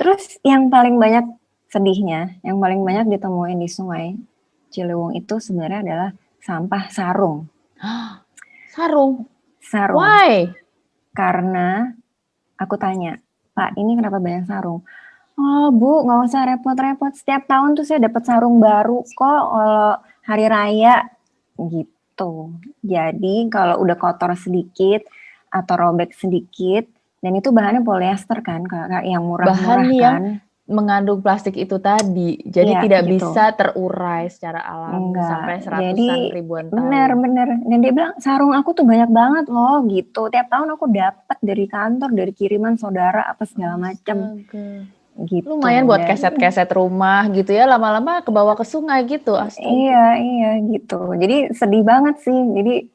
Terus yang paling banyak sedihnya, yang paling banyak ditemuin di sungai Ciliwung itu sebenarnya adalah sampah sarung. Sarung. Sarung. Why? Karena aku tanya, Pak ini kenapa banyak sarung? Oh Bu, nggak usah repot-repot. Setiap tahun tuh saya dapat sarung baru kok kalau hari raya gitu. Jadi kalau udah kotor sedikit atau robek sedikit, dan itu bahannya polyester kan, kayak yang murah-murah Bahan kan. mengandung plastik itu tadi, jadi Iya, tidak gitu. bisa terurai secara alami Enggak. sampai Jadi ribuan tahun. bener. Dan dia bilang sarung aku tuh banyak banget loh gitu. Tiap tahun aku dapat dari kantor, dari kiriman saudara apa segala macam. Gitu. Lumayan buat Dan keset-keset rumah gitu ya, lama-lama kebawa ke sungai gitu. Astaga. Iya gitu. Jadi sedih banget sih. Jadi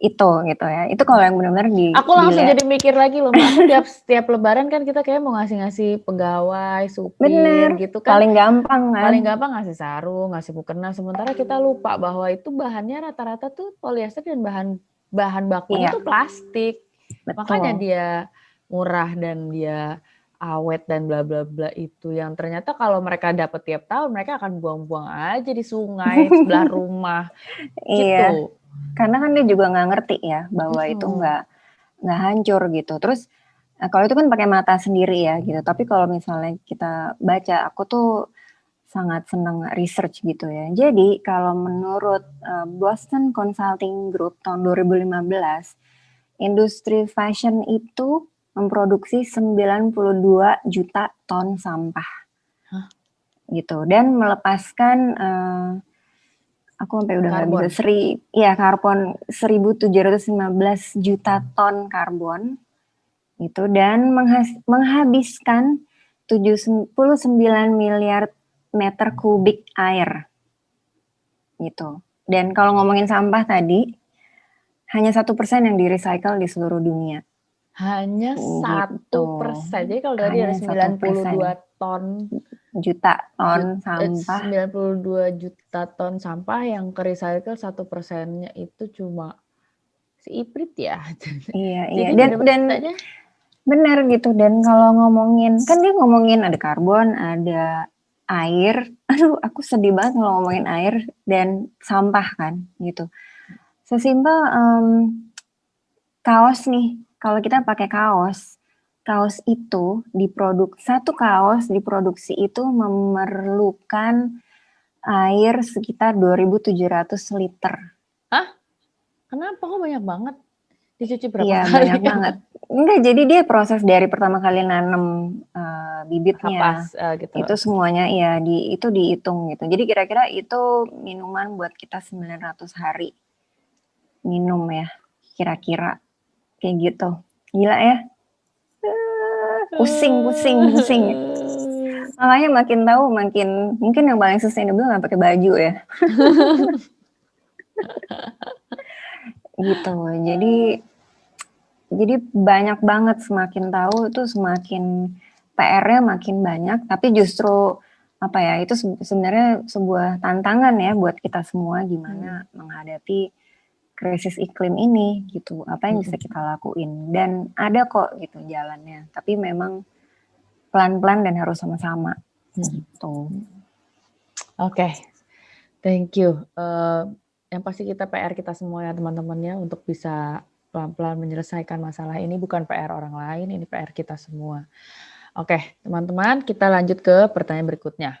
itu gitu ya. Itu kalau yang benar-benar Aku langsung dilihat. jadi mikir lagi loh, Mbak. Aku setiap lebaran kan kita kayak mau ngasih pegawai, supir Bener. gitu kan. Paling gampang kan. Paling gampang ngasih sarung, ngasih mukena. Sementara kita lupa bahwa itu bahannya rata-rata tuh polyester dan bahan bakunya Iya. tuh plastik. Betul. Makanya dia murah dan dia awet dan bla bla bla itu yang ternyata kalau mereka dapat tiap tahun mereka akan buang-buang aja di sungai sebelah rumah. Iya. Gitu. Karena kan dia juga nggak ngerti ya bahwa itu nggak hancur gitu. Terus kalau itu kan pakai mata sendiri ya gitu. Tapi kalau misalnya kita baca, aku tuh sangat senang research gitu ya. Jadi kalau menurut Boston Consulting Group tahun 2015, industri fashion itu memproduksi 92 juta ton sampah. Gitu. Dan melepaskan aku sampai udah nggak bisa karbon 1.715 juta ton karbon itu, dan menghabiskan 79 miliar meter kubik air gitu. Dan kalau ngomongin sampah tadi, hanya 1% yang di-recycle di seluruh dunia. Hanya 1%. Jadi kalau dari ada 92 juta ton sampah. 92 juta ton sampah yang ke recycle 1%-nya itu cuma seiprit ya. Iya. Dan benar gitu. Dan kalau ngomongin, kan dia ngomongin ada karbon, ada air. Aduh, aku sedih banget kalau ngomongin air dan sampah kan gitu. Sesimpel kaos nih. Kalau kita pakai kaos itu satu kaos diproduksi itu memerlukan air sekitar 2.700 liter. Hah? Kenapa kok banyak banget? Dicuci berapa kali? Iya, banyak banget. Enggak, jadi dia proses dari pertama kali nanam bibitnya. Gitu. Itu semuanya ya itu dihitung gitu. Jadi kira-kira itu minuman buat kita 900 hari minum ya. Kira-kira kayak gitu. Gila ya. Pusing. Makanya makin tahu mungkin yang paling sustainable nggak pakai baju ya. Gitu. Jadi banyak banget, semakin tahu itu semakin PR-nya makin banyak, tapi justru itu sebenarnya sebuah tantangan ya buat kita semua gimana menghadapi krisis iklim ini gitu. Apa yang bisa kita lakuin, dan ada kok gitu jalannya, tapi memang pelan-pelan dan harus sama-sama gitu. Oke. Thank you. Yang pasti kita PR kita semua ya teman-temannya untuk bisa pelan-pelan menyelesaikan masalah ini. Bukan PR orang lain, ini PR kita semua. Oke, teman-teman, kita lanjut ke pertanyaan berikutnya.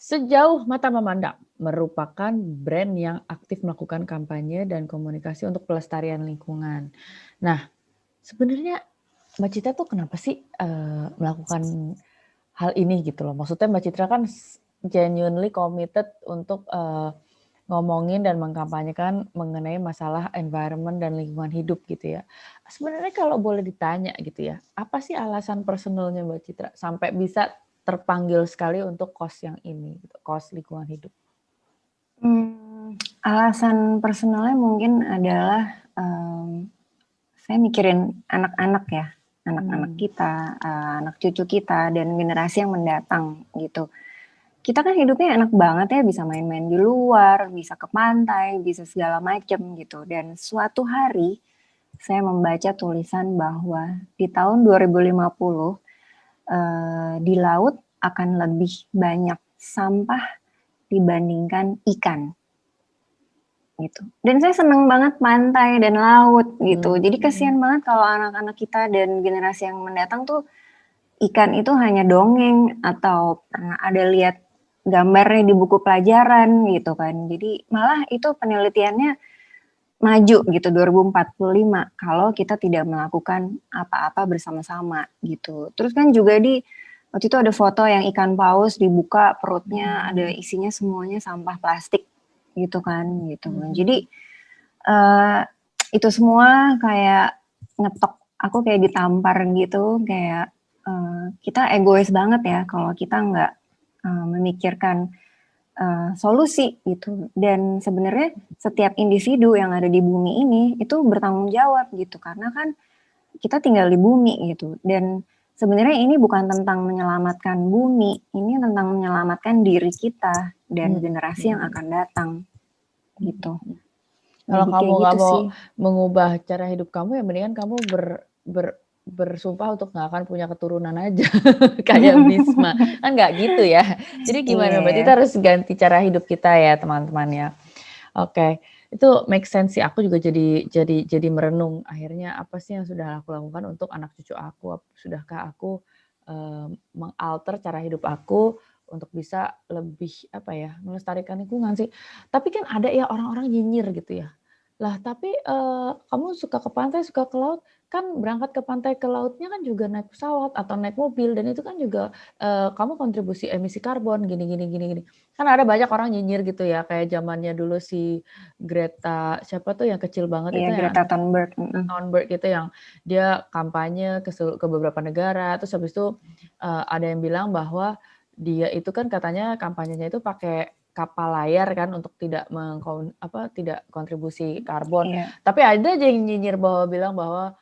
Sejauh mata memandang merupakan brand yang aktif melakukan kampanye dan komunikasi untuk pelestarian lingkungan. Nah, sebenarnya Mbak Citra tuh kenapa sih melakukan hal ini gitu loh? Maksudnya Mbak Citra kan genuinely committed untuk ngomongin dan mengkampanyekan mengenai masalah environment dan lingkungan hidup gitu ya. Sebenarnya kalau boleh ditanya gitu ya, apa sih alasan personalnya Mbak Citra sampai bisa terpanggil sekali untuk kos yang ini, gitu, kos lingkungan hidup? Alasan personalnya mungkin adalah, saya mikirin anak-anak ya, anak-anak kita, anak cucu kita, dan generasi yang mendatang gitu. Kita kan hidupnya enak banget ya, bisa main-main di luar, bisa ke pantai, bisa segala macem gitu. Dan suatu hari saya membaca tulisan bahwa di tahun 2050 di laut akan lebih banyak sampah dibandingkan ikan gitu. Dan saya seneng banget pantai dan laut gitu. Jadi kasihan banget kalau anak-anak kita dan generasi yang mendatang tuh ikan itu hanya dongeng atau pernah ada lihat gambarnya di buku pelajaran gitu kan. Jadi malah itu penelitiannya maju gitu 2045 kalau kita tidak melakukan apa-apa bersama-sama gitu. Terus kan juga waktu itu ada foto yang ikan paus dibuka perutnya ada isinya semuanya sampah plastik gitu kan gitu. Jadi itu semua kayak ngetok aku kayak ditampar gitu, kayak kita egois banget ya kalau kita nggak memikirkan solusi gitu. Dan sebenarnya setiap individu yang ada di bumi ini itu bertanggung jawab gitu, karena kan kita tinggal di bumi gitu. Dan sebenarnya ini bukan tentang menyelamatkan bumi, ini tentang menyelamatkan diri kita dan generasi yang akan datang gitu. Kalau Jadi kamu kayak nggak gitu mau sih. mengubah cara hidup kamu, ya mendingan kamu bersumpah untuk nggak akan punya keturunan aja, kayak Bisma. Kan nggak gitu ya. Jadi gimana? Berarti Iya. kita harus ganti cara hidup kita ya, teman-teman ya. Oke, itu make sense sih. Aku juga jadi merenung. Akhirnya apa sih yang sudah aku lakukan untuk anak cucu aku? Sudahkah aku mengalter cara hidup aku untuk bisa lebih melestarikan lingkungan sih. Tapi kan ada ya orang-orang nyinyir gitu ya. Lah tapi kamu suka ke pantai, suka ke laut, kan berangkat ke pantai ke lautnya kan juga naik pesawat atau naik mobil, dan itu kan juga kamu kontribusi emisi karbon gini. Kan ada banyak orang nyinyir gitu ya, kayak zamannya dulu si Greta, siapa tuh yang kecil banget Iya, itu yang Greta Thunberg. Thunberg gitu, yang dia kampanye ke beberapa negara, terus habis itu ada yang bilang bahwa dia itu kan katanya kampanyenya itu pakai kapal layar kan untuk tidak tidak kontribusi karbon. Iya. Tapi ada aja yang nyinyir bilang bahwa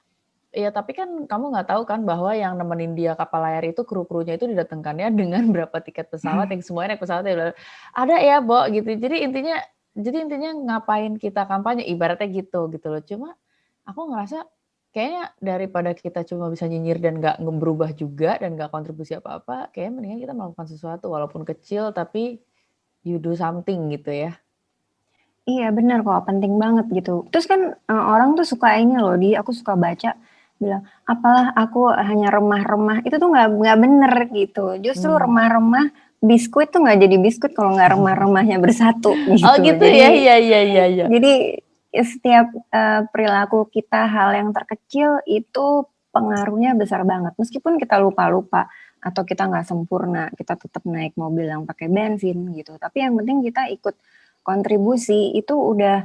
ya tapi kan kamu nggak tahu kan bahwa yang nemenin dia kapal layar itu kru-krunya itu didatangkannya dengan berapa tiket pesawat, yang semuanya naik pesawat ya. Ada ya, Bo, gitu. Jadi intinya ngapain kita kampanye, ibaratnya gitu loh. Cuma aku ngerasa kayaknya daripada kita cuma bisa nyinyir dan nggak berubah juga dan nggak kontribusi apa-apa, kayaknya mendingan kita melakukan sesuatu walaupun kecil tapi you do something gitu ya. Iya benar kok, penting banget gitu. Terus kan orang tuh suka ini loh, aku suka baca bilang, apalah aku hanya remah-remah, itu tuh nggak bener gitu. Justru remah-remah biskuit tuh nggak jadi biskuit kalau nggak remah-remahnya bersatu gitu. Oh gitu ya, iya. Jadi setiap perilaku kita, hal yang terkecil itu pengaruhnya besar banget. Meskipun kita lupa-lupa atau kita nggak sempurna, kita tetap naik mobil yang pakai bensin gitu. Tapi yang penting kita ikut kontribusi, itu udah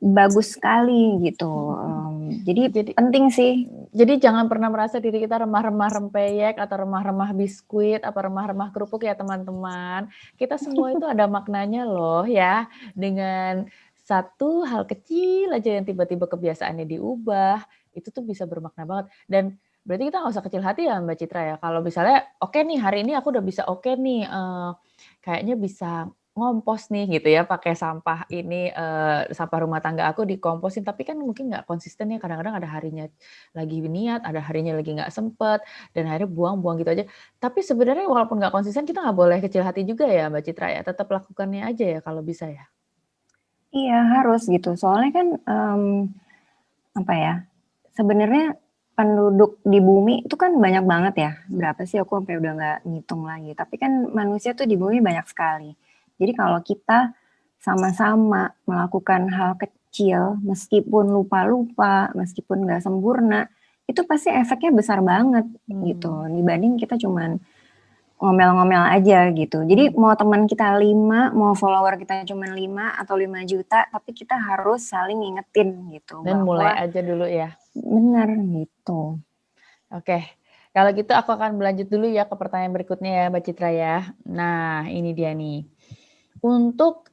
bagus sekali gitu. Jadi penting sih. Jadi jangan pernah merasa diri kita remah-remah rempeyek atau remah-remah biskuit atau remah-remah kerupuk ya teman-teman. Kita semua itu ada maknanya loh ya. Dengan satu hal kecil aja yang tiba-tiba kebiasaannya diubah, itu tuh bisa bermakna banget. Dan berarti kita nggak usah kecil hati ya Mbak Citra ya. Kalau misalnya oke nih hari ini aku udah bisa nih kayaknya bisa ngompos nih gitu ya, pakai sampah ini, sampah rumah tangga aku dikomposin, tapi kan mungkin nggak konsisten ya, kadang-kadang ada harinya lagi niat, ada harinya lagi nggak sempet, dan akhirnya buang-buang gitu aja. Tapi sebenarnya walaupun nggak konsisten, kita nggak boleh kecil hati juga ya Mbak Citra ya, tetap lakukannya aja ya kalau bisa ya? Iya harus gitu, soalnya kan sebenarnya penduduk di bumi itu kan banyak banget ya, berapa sih aku sampai udah nggak ngitung lagi, tapi kan manusia tuh di bumi banyak sekali. Jadi kalau kita sama-sama melakukan hal kecil, meskipun lupa-lupa, meskipun nggak sempurna, itu pasti efeknya besar banget gitu. Dibanding kita cuman ngomel-ngomel aja gitu. Jadi mau teman kita 5, mau follower kita cuma 5 atau 5 juta, tapi kita harus saling ngingetin gitu. Dan mulai aja dulu ya. Bener gitu. Oke. Kalau gitu aku akan berlanjut dulu ya ke pertanyaan berikutnya ya Mbak Citra ya. Nah ini dia nih. Untuk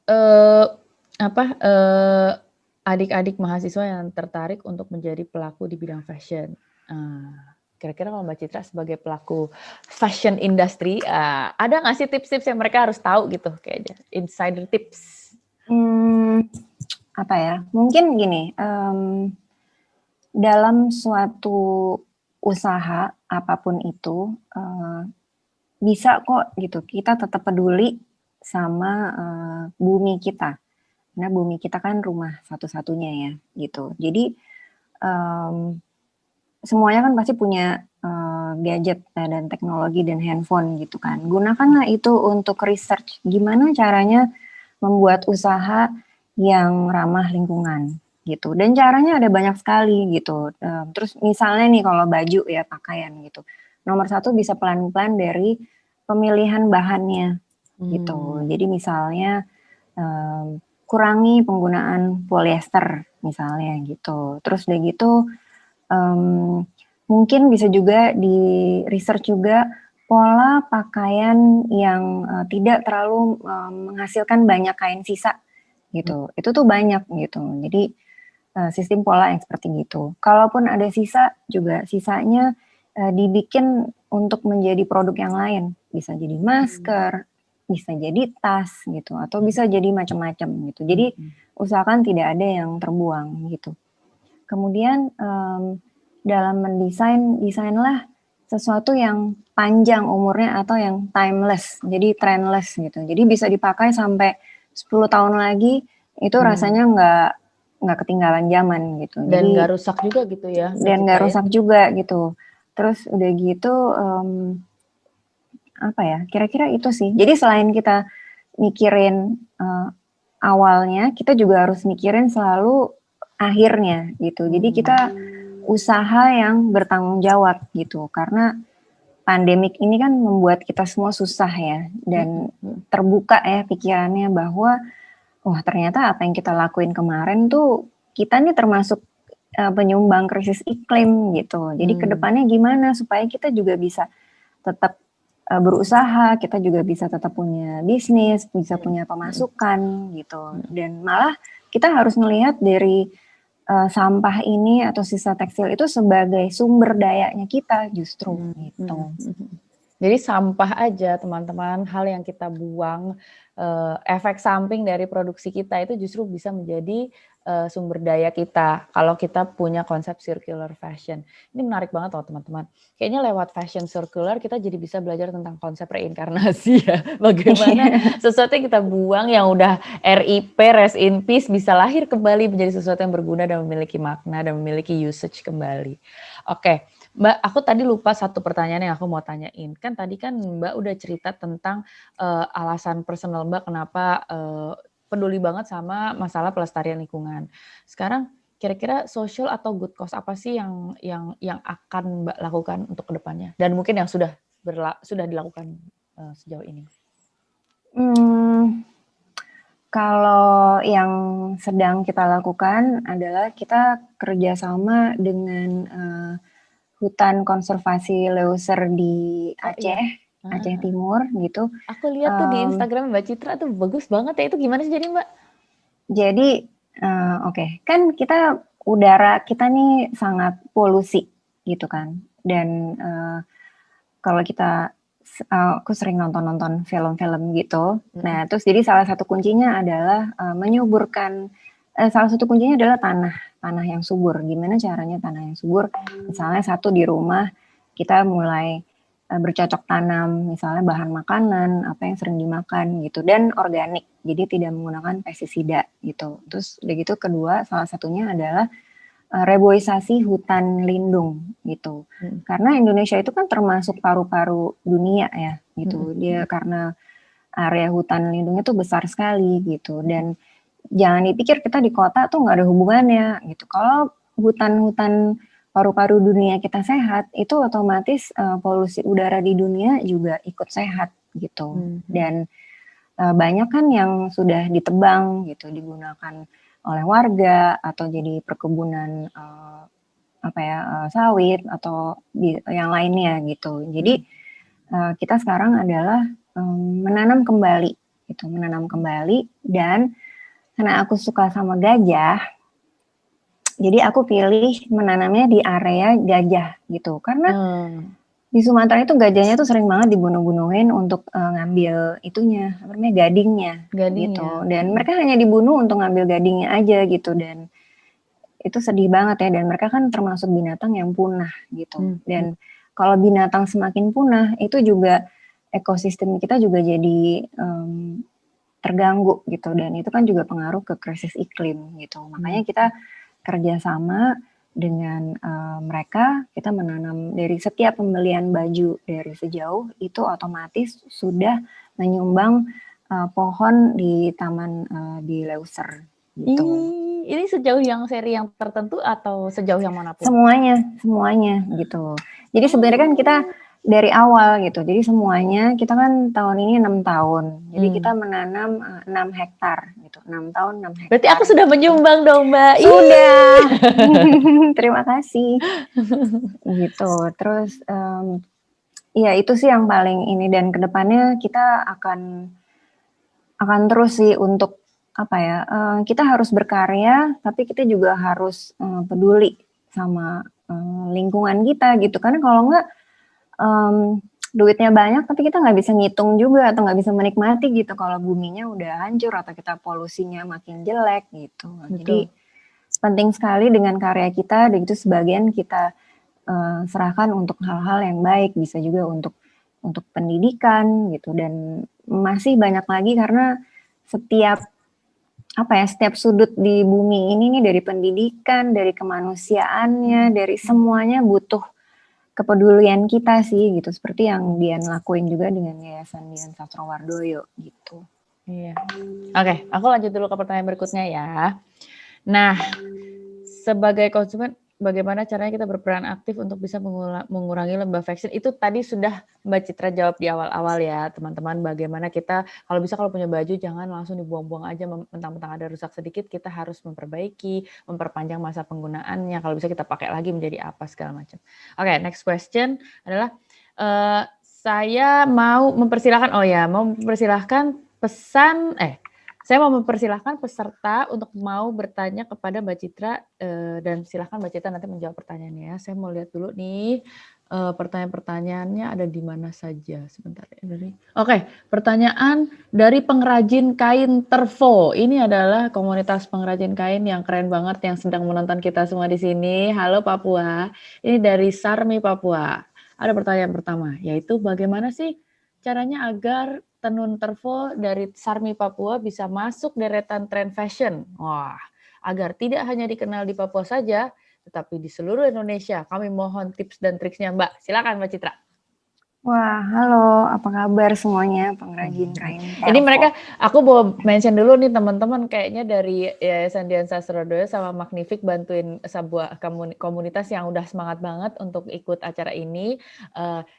adik-adik mahasiswa yang tertarik untuk menjadi pelaku di bidang fashion. Kira-kira kalau Mbak Citra sebagai pelaku fashion industry, ada nggak sih tips-tips yang mereka harus tahu gitu, kayak insider tips? Apa ya? Mungkin gini, dalam suatu usaha apapun itu bisa kok gitu. Kita tetap peduli sama bumi kita. Karena bumi kita kan rumah satu-satunya ya, gitu. Jadi semuanya kan pasti punya gadget dan teknologi dan handphone gitu kan. Gunakanlah itu untuk research gimana caranya membuat usaha yang ramah lingkungan gitu. Dan caranya ada banyak sekali gitu. Terus misalnya nih kalau baju ya pakaian gitu. Nomor satu bisa pelan-pelan dari pemilihan bahannya gitu. Jadi misalnya kurangi penggunaan polyester misalnya gitu. Terus udah gitu mungkin bisa juga di research juga pola pakaian yang tidak terlalu menghasilkan banyak kain sisa gitu. Itu tuh banyak gitu. Jadi sistem pola yang seperti gitu. Kalaupun ada sisa juga sisanya dibikin untuk menjadi produk yang lain. Bisa jadi masker, bisa jadi tas gitu, atau bisa jadi macam-macam gitu. Jadi usahakan tidak ada yang terbuang gitu. Kemudian dalam mendesain, desainlah sesuatu yang panjang umurnya atau yang timeless, jadi trendless gitu. Jadi bisa dipakai sampai 10 tahun lagi, itu rasanya nggak ketinggalan zaman gitu. Dan Jadi nggak rusak juga gitu ya. dan nggak rusak juga gitu. Terus udah gitu apa ya? Kira-kira itu sih. Jadi selain kita mikirin awalnya, kita juga harus mikirin selalu akhirnya gitu. Jadi kita usaha yang bertanggung jawab gitu, karena pandemik ini kan membuat kita semua susah ya, dan terbuka ya pikirannya bahwa wah ternyata apa yang kita lakuin kemarin tuh kita nih termasuk penyumbang krisis iklim gitu. Jadi kedepannya gimana supaya kita juga bisa tetap berusaha, kita juga bisa tetap punya bisnis, bisa punya pemasukan gitu. Dan malah kita harus melihat dari sampah ini atau sisa tekstil itu sebagai sumber dayanya kita justru gitu. Jadi sampah aja teman-teman, hal yang kita buang, efek samping dari produksi kita itu justru bisa menjadi sumber daya kita kalau kita punya konsep circular fashion. Ini menarik banget loh teman-teman. Kayaknya lewat fashion circular kita jadi bisa belajar tentang konsep reinkarnasi ya. Bagaimana sesuatu yang kita buang yang udah RIP, rest in peace, bisa lahir kembali menjadi sesuatu yang berguna dan memiliki makna dan memiliki usage kembali. Oke. Mbak, aku tadi lupa satu pertanyaan yang aku mau tanyain. Kan tadi kan Mbak udah cerita tentang alasan personal Mbak kenapa peduli banget sama masalah pelestarian lingkungan. Sekarang kira-kira social atau good cause apa sih yang akan Mbak lakukan untuk kedepannya? Dan mungkin yang sudah dilakukan sejauh ini. Kalau yang sedang kita lakukan adalah kita kerjasama dengan hutan konservasi Leuser di Aceh, Aceh Timur gitu. Aku lihat tuh di Instagram Mbak Citra tuh bagus banget ya. Itu gimana sih jadi Mbak? Jadi kan kita udara kita nih sangat polusi gitu kan. Dan kalau kita aku sering nonton film-film gitu. Nah, terus jadi salah satu kuncinya adalah menyuburkan. Salah satu kuncinya adalah tanah yang subur. Gimana caranya tanah yang subur? Misalnya satu di rumah kita mulai bercocok tanam, misalnya bahan makanan apa yang sering dimakan gitu, dan organik. Jadi tidak menggunakan pestisida gitu. Terus udah gitu kedua salah satunya adalah reboisasi hutan lindung gitu. Karena Indonesia itu kan termasuk paru-paru dunia ya gitu. Dia karena area hutan lindungnya tuh besar sekali gitu, dan jangan dipikir kita di kota tuh nggak ada hubungannya gitu. Kalau hutan-hutan paru-paru dunia kita sehat, itu otomatis polusi udara di dunia juga ikut sehat gitu. Dan banyak kan yang sudah ditebang gitu, digunakan oleh warga atau jadi perkebunan sawit atau yang lainnya gitu. Jadi kita sekarang adalah menanam kembali dan karena aku suka sama gajah, jadi aku pilih menanamnya di area gajah gitu. Karena di Sumatera itu gajahnya tuh sering banget dibunuh-bunuhin untuk ngambil itunya, gadingnya gitu. Dan mereka hanya dibunuh untuk ngambil gadingnya aja gitu, dan itu sedih banget ya, dan mereka kan termasuk binatang yang punah gitu. Dan kalau binatang semakin punah, itu juga ekosistem kita juga jadi terganggu gitu, dan itu kan juga pengaruh ke krisis iklim gitu. Makanya kita kerjasama dengan mereka, kita menanam dari setiap pembelian baju dari sejauh itu otomatis sudah menyumbang pohon di taman di Leuser gitu. Ini sejauh yang seri yang tertentu atau sejauh yang manapun? Semuanya gitu. Jadi sebenarnya kan kita dari awal gitu. Jadi semuanya kita kan tahun ini 6 tahun. Jadi kita menanam 6 hektar gitu. 6 tahun 6 hektar. Berarti aku sudah menyumbang dong, Mbak. Sudah. Terima kasih. Gitu. Terus ya itu sih yang paling ini, dan kedepannya kita akan terus sih untuk kita harus berkarya, tapi kita juga harus peduli sama lingkungan kita gitu. Karena kalau enggak duitnya banyak, tapi kita nggak bisa ngitung juga atau nggak bisa menikmati gitu kalau buminya udah hancur atau kita polusinya makin jelek gitu. Betul. Jadi penting sekali dengan karya kita, dan itu sebagian kita serahkan untuk hal-hal yang baik, bisa juga untuk pendidikan gitu, dan masih banyak lagi karena setiap sudut di bumi ini nih, dari pendidikan, dari kemanusiaannya, dari semuanya butuh kepedulian kita sih gitu, seperti yang Dian lakuin juga dengan Yayasan Dian Sastrowardoyo gitu. Iya. Oke, aku lanjut dulu ke pertanyaan berikutnya ya. Nah, sebagai konsumen, bagaimana caranya kita berperan aktif untuk bisa mengurangi limbah fashion? Itu tadi sudah Mbak Citra jawab di awal-awal ya, teman-teman. Bagaimana kita, kalau punya baju, jangan langsung dibuang-buang aja, mentang-mentang ada rusak sedikit, kita harus memperbaiki, memperpanjang masa penggunaannya. Kalau bisa kita pakai lagi menjadi apa, segala macam. Oke, next question adalah, saya mau mempersilahkan peserta untuk mau bertanya kepada Mbak Citra, dan silakan Mbak Citra nanti menjawab pertanyaannya ya. Saya mau lihat dulu nih pertanyaan-pertanyaannya ada di mana saja. Sebentar ya. Pertanyaan dari pengrajin kain Tervo. Ini adalah komunitas pengrajin kain yang keren banget yang sedang menonton kita semua di sini. Halo Papua. Ini dari Sarmi Papua. Ada pertanyaan pertama, yaitu bagaimana sih caranya agar tenun Tervo dari Sarmi Papua bisa masuk deretan tren fashion? Wah, agar tidak hanya dikenal di Papua saja, tetapi di seluruh Indonesia. Kami mohon tips dan triksnya, Mbak. Silakan, Mbak Citra. Wah, halo, apa kabar semuanya pengrajin kain Tervo? Ini mereka, aku mau mention dulu nih teman-teman, kayaknya dari Yayasan Dian Sastrowardoyo sama Magnific bantuin sebuah komunitas yang udah semangat banget untuk ikut acara ini,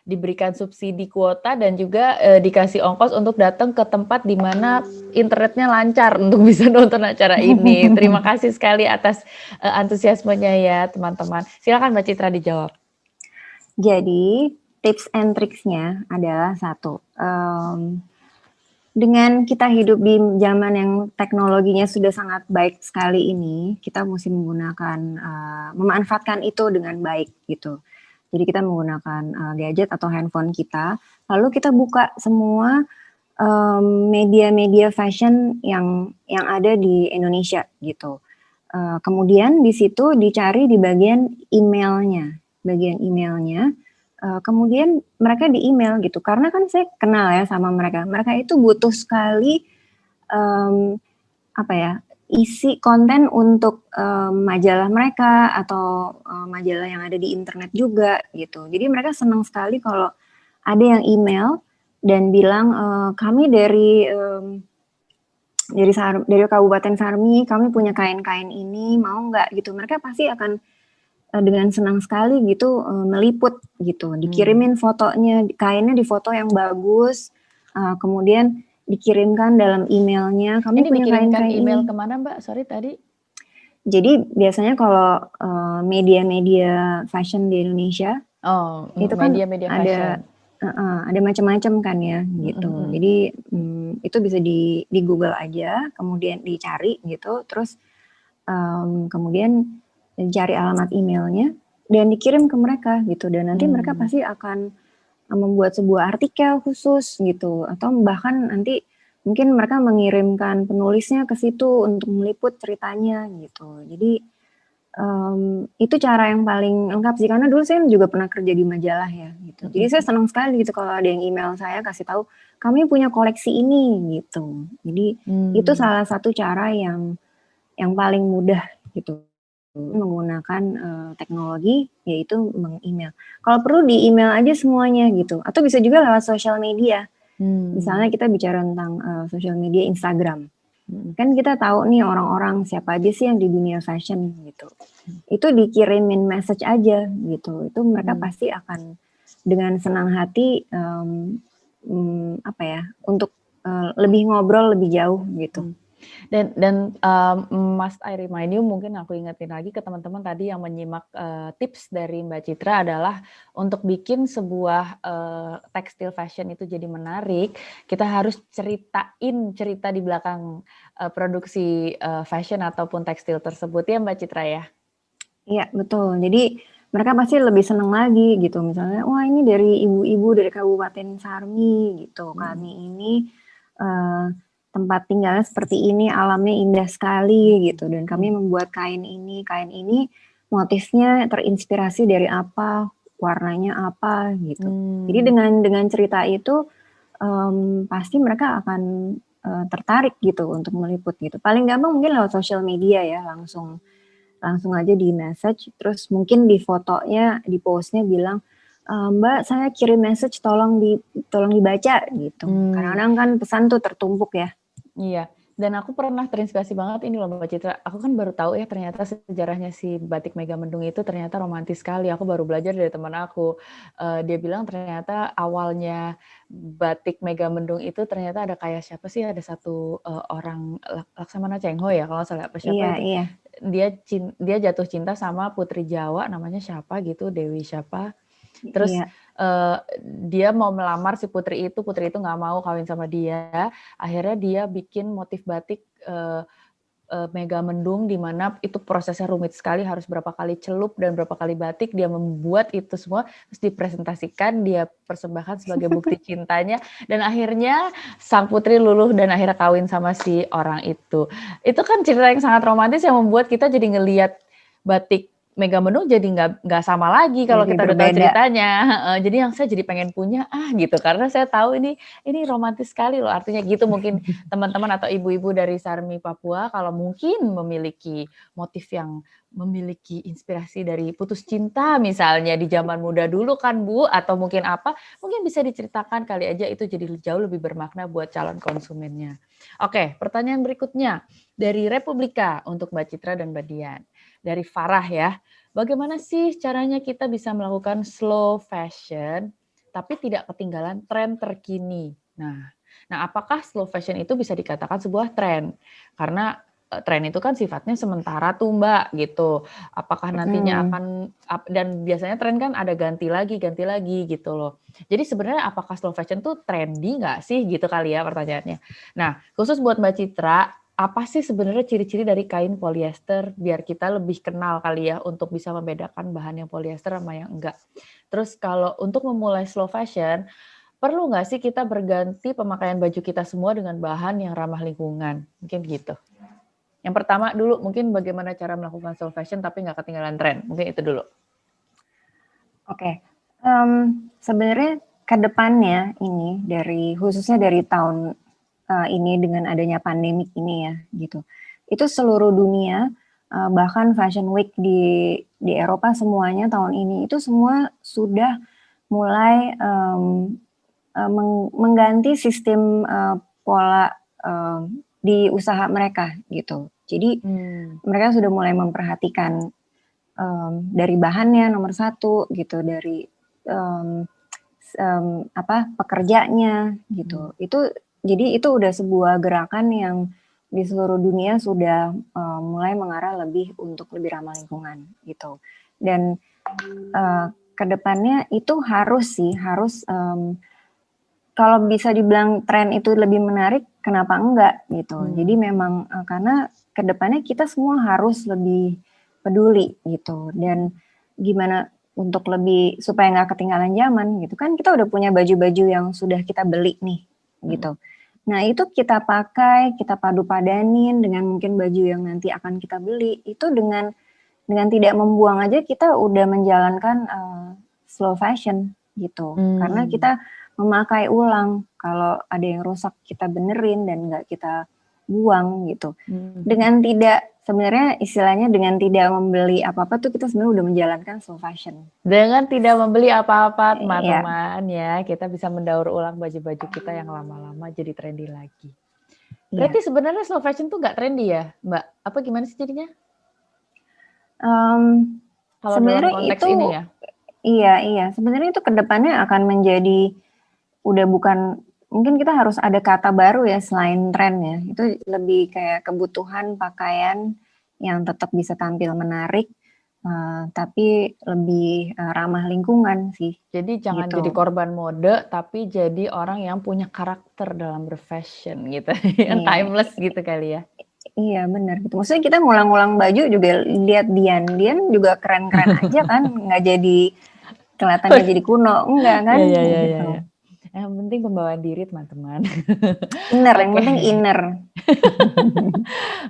diberikan subsidi kuota dan juga dikasih ongkos untuk datang ke tempat di mana internetnya lancar untuk bisa nonton acara ini. Terima kasih sekali atas antusiasmenya ya teman-teman. Silakan Mbak Citra dijawab. Jadi tips and tricksnya adalah satu, dengan kita hidup di zaman yang teknologinya sudah sangat baik sekali ini, kita mesti memanfaatkan itu dengan baik gitu. Jadi kita menggunakan gadget atau handphone kita, lalu kita buka semua media-media fashion yang ada di Indonesia gitu. Kemudian di situ dicari di bagian emailnya. Kemudian mereka di email gitu, karena kan saya kenal ya sama mereka itu butuh sekali isi konten untuk majalah mereka atau majalah yang ada di internet juga gitu. Jadi mereka senang sekali kalau ada yang email dan bilang kami dari Kabupaten Sarmi, kami punya kain-kain ini, mau nggak gitu. Mereka pasti akan dengan senang sekali gitu meliput gitu, dikirimin fotonya, kainnya di foto yang bagus, kemudian dikirimkan dalam emailnya. Kami ini punya dikirimkan kain-kain email ini. kemana Mbak? Sorry tadi. Jadi biasanya kalau media-media fashion di Indonesia Oh, itu kan media-media ada fashion. ada macam-macam kan ya gitu. Jadi itu bisa di Google aja, kemudian dicari gitu, terus kemudian cari alamat emailnya dan dikirim ke mereka gitu. Dan nanti mereka pasti akan membuat sebuah artikel khusus gitu, atau bahkan nanti mungkin mereka mengirimkan penulisnya ke situ untuk meliput ceritanya gitu. Jadi itu cara yang paling lengkap sih, karena dulu saya juga pernah kerja di majalah ya gitu. Jadi saya senang sekali gitu kalau ada yang email saya kasih tahu, kami punya koleksi ini gitu. Jadi itu salah satu cara yang paling mudah gitu menggunakan teknologi, yaitu meng-email. Kalau perlu di email aja semuanya gitu, atau bisa juga lewat sosial media. Misalnya kita bicara tentang sosial media Instagram. Kan kita tahu nih orang-orang siapa aja sih yang di dunia fashion gitu. Itu dikirimin message aja gitu. Itu mereka pasti akan dengan senang hati untuk lebih ngobrol lebih jauh gitu. Dan must I remind you, mungkin aku ingetin lagi ke teman-teman tadi yang menyimak tips dari Mbak Citra adalah untuk bikin sebuah tekstil fashion itu jadi menarik, kita harus ceritain cerita di belakang produksi fashion ataupun tekstil tersebut ya Mbak Citra ya? Iya betul, jadi mereka pasti lebih senang lagi gitu, misalnya wah ini dari ibu-ibu dari Kabupaten Sarmi gitu, kami ini tempat tinggalnya seperti ini, alamnya indah sekali gitu, dan kami membuat kain ini motifnya terinspirasi dari apa, warnanya apa gitu. Jadi dengan cerita itu pasti mereka akan tertarik gitu untuk meliput gitu. Paling gampang mungkin lewat sosial media ya, langsung aja di message, terus mungkin di fotonya, di postnya bilang, Mbak saya kirim message tolong dibaca gitu. Kadang-kadang kan pesan tuh tertumpuk ya. Iya, dan aku pernah terinspirasi banget ini loh Mbak Citra. Aku kan baru tahu ya ternyata sejarahnya si batik Megamendung itu ternyata romantis sekali. Aku baru belajar dari teman aku. Dia bilang ternyata awalnya batik Megamendung itu ternyata ada kayak siapa sih? Ada satu orang Laksamana Cheng Ho ya kalau nggak salah apa siapa itu. Iya. Dia jatuh cinta sama putri Jawa namanya siapa gitu, Dewi siapa. Terus Iya. dia mau melamar si putri itu nggak mau kawin sama dia. Akhirnya dia bikin motif batik Megamendung di mana itu prosesnya rumit sekali, harus berapa kali celup dan berapa kali batik, dia membuat itu semua terus dipresentasikan, dia persembahkan sebagai bukti cintanya, dan akhirnya sang putri luluh dan akhirnya kawin sama si orang itu. Itu kan cerita yang sangat romantis yang membuat kita jadi ngelihat batik Megamendung jadi nggak sama lagi kalau Jadi kita udah tahu berbeda. ceritanya. Jadi yang saya jadi pengen punya gitu karena saya tahu ini romantis sekali loh. Artinya gitu mungkin teman-teman atau ibu-ibu dari Sarmi Papua kalau mungkin memiliki motif yang memiliki inspirasi dari putus cinta misalnya di zaman muda dulu kan Bu, atau mungkin apa, mungkin bisa diceritakan kali aja itu jadi jauh lebih bermakna buat calon konsumennya. Oke, pertanyaan berikutnya dari Republika untuk Mbak Citra dan Mbak Dian. Dari Farah ya, bagaimana sih caranya kita bisa melakukan slow fashion tapi tidak ketinggalan tren terkini? Nah, apakah slow fashion itu bisa dikatakan sebuah tren? Karena tren itu kan sifatnya sementara tuh Mbak gitu. Apakah nantinya akan, dan biasanya tren kan ada ganti lagi gitu loh. Jadi sebenarnya apakah slow fashion tuh trendy nggak sih gitu kali ya pertanyaannya. Nah, khusus buat Mbak Citra, apa sih sebenarnya ciri-ciri dari kain polyester biar kita lebih kenal kali ya untuk bisa membedakan bahan yang polyester sama yang enggak. Terus kalau untuk memulai slow fashion, perlu nggak sih kita berganti pemakaian baju kita semua dengan bahan yang ramah lingkungan? Mungkin gitu. Yang pertama dulu mungkin bagaimana cara melakukan slow fashion tapi nggak ketinggalan tren. Mungkin itu dulu. Oke. Sebenarnya ke depannya ini khususnya dari tahun ini dengan adanya pandemik ini ya gitu. Itu seluruh dunia bahkan Fashion Week di Eropa semuanya tahun ini itu semua sudah mulai mengganti sistem pola di usaha mereka gitu. Jadi mereka sudah mulai memperhatikan dari bahannya nomor satu gitu, dari pekerjanya gitu. Jadi itu udah sebuah gerakan yang di seluruh dunia sudah mulai mengarah lebih untuk lebih ramah lingkungan gitu. Dan kedepannya itu harus kalau bisa dibilang tren itu lebih menarik, kenapa enggak gitu. Jadi memang karena kedepannya kita semua harus lebih peduli gitu. Dan gimana untuk lebih supaya nggak ketinggalan zaman gitu kan, kita udah punya baju-baju yang sudah kita beli nih gitu. Nah itu kita pakai, kita padu-padanin dengan mungkin baju yang nanti akan kita beli, itu dengan tidak membuang aja kita udah menjalankan slow fashion gitu. Karena kita memakai ulang, kalau ada yang rusak kita benerin dan nggak kita buang gitu. Dengan tidak, sebenarnya istilahnya dengan tidak membeli apa-apa tuh kita sebenarnya udah menjalankan slow fashion. Dengan tidak membeli apa-apa, teman-teman ya, kita bisa mendaur ulang baju-baju kita yang lama-lama jadi trendy lagi. Berarti sebenarnya slow fashion tuh nggak trendy ya, Mbak? Apa gimana sih jadinya? Kalau dalam konteks ini ya? Iya. Sebenarnya itu kedepannya akan menjadi, udah bukan, mungkin kita harus ada kata baru ya selain tren ya. Itu lebih kayak kebutuhan pakaian yang tetap bisa tampil menarik, tapi lebih ramah lingkungan sih. Jadi jangan gitu. jadi korban mode, tapi jadi orang yang punya karakter dalam berfashion gitu. Yang timeless gitu kali ya. Iya benar gitu. Maksudnya kita ngulang-ngulang baju juga, lihat Dian juga keren-keren aja kan, nggak jadi kelihatannya jadi kuno, enggak kan? Iya. Yang penting pembawaan diri teman-teman. Inner, yang penting inner.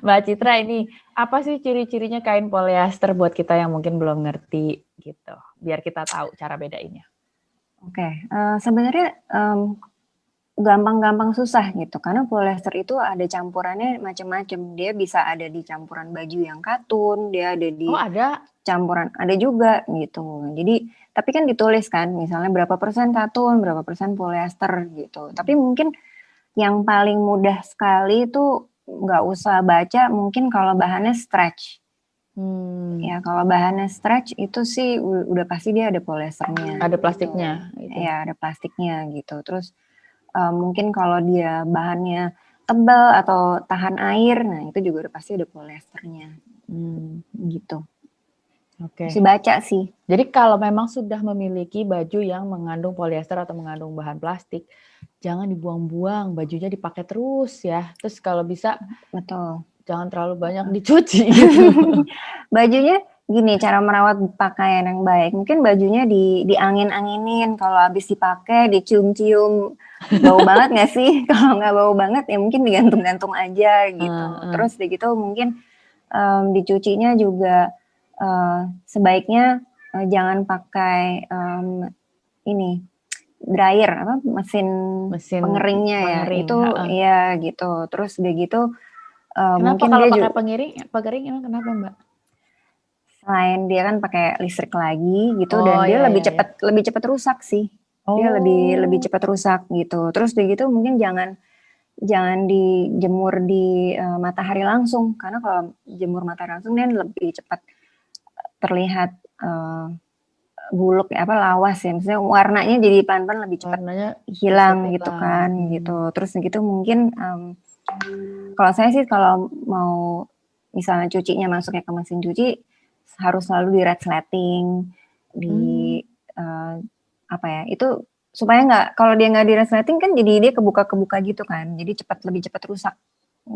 Mbak Citra, ini apa sih ciri-cirinya kain polyester buat kita yang mungkin belum ngerti gitu, biar kita tahu cara bedainnya. Oke, sebenarnya gampang-gampang susah gitu, karena polyester itu ada campurannya macam-macam. Dia bisa ada di campuran baju yang katun, dia ada di campuran, ada juga gitu. Jadi, tapi kan ditulis kan, misalnya berapa persen katun, berapa persen polyester gitu. Tapi mungkin yang paling mudah sekali itu nggak usah baca, mungkin kalau bahannya stretch. Ya kalau bahannya stretch itu sih udah pasti dia ada polyesternya. Ada plastiknya. Gitu. Ya ada plastiknya gitu. Terus mungkin kalau dia bahannya tebal atau tahan air, nah itu juga udah pasti ada polyesternya. Gitu. Oke. Mesti baca sih. Jadi kalau memang sudah memiliki baju yang mengandung polyester atau mengandung bahan plastik, jangan dibuang-buang, bajunya dipakai terus ya. Terus kalau bisa, betul, jangan terlalu banyak dicuci. Gitu. Bajunya gini, cara merawat pakaian yang baik, mungkin bajunya diangin-anginin, kalau habis dipakai dicium-cium, bau banget nggak sih? Kalau nggak bau banget ya mungkin digantung-gantung aja gitu. Terus begitu mungkin dicucinya juga sebaiknya jangan pakai ini dryer, mesin pengeringnya ya, itu ya gitu. Terus begitu kenapa mungkin kalau dia pakai pengering emang kenapa Mbak? Selain dia kan pakai listrik lagi gitu, dan dia lebih cepat rusak sih. Dia lebih cepat rusak gitu. Terus begitu mungkin jangan dijemur di matahari langsung, karena kalau jemur matahari langsung dia lebih cepat terlihat buluk ya, lawas ya, misalnya warnanya jadi pelan-pelan lebih cepat hilang gitu kan gitu. Terus begitu mungkin kalau saya sih kalau mau misalnya cucinya masuknya ke mesin cuci, harus selalu di red slating, itu supaya nggak, kalau dia nggak di red slating kan jadi dia kebuka gitu kan, jadi lebih cepat rusak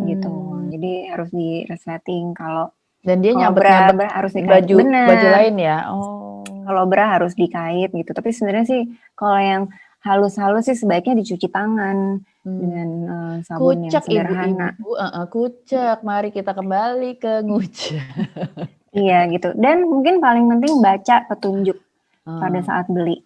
gitu. Jadi harus di red slating. Dan dia nyabet harus dikait, baju lain ya. Kalau bra harus dikait gitu. Tapi sebenarnya sih kalau yang halus-halus sih sebaiknya dicuci tangan dengan sabun yang sederhana. Ibu-ibu, kucek. Mari kita kembali ke ngucek. Iya gitu. Dan mungkin paling penting baca petunjuk pada saat beli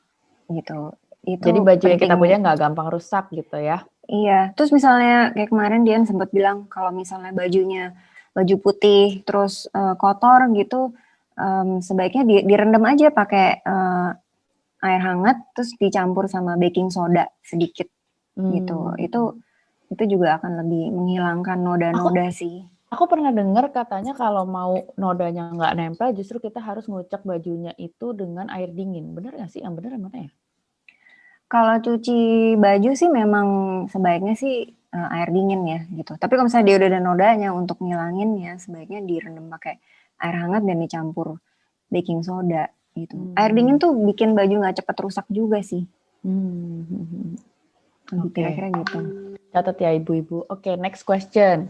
gitu. Jadi baju yang kita punya nggak gampang rusak gitu ya. Iya. Terus misalnya kayak kemarin Dian sempat bilang kalau misalnya baju putih terus kotor gitu, sebaiknya direndam aja pakai air hangat, terus dicampur sama baking soda sedikit gitu. Itu juga akan lebih menghilangkan noda-noda sih. Aku pernah dengar katanya kalau mau nodanya nggak nempel, justru kita harus ngucek bajunya itu dengan air dingin. Benar nggak sih? Yang benar yang mana ya? Kalau cuci baju sih memang sebaiknya sih air dingin ya gitu. Tapi kalau misalnya dia udah ada nodanya, untuk ngilanginnya sebaiknya direndam pakai air hangat dan dicampur baking soda gitu. Air dingin tuh bikin baju nggak cepet rusak juga sih. Oke. Kira-kira gitu. Catat ya ibu-ibu. Oke, next question.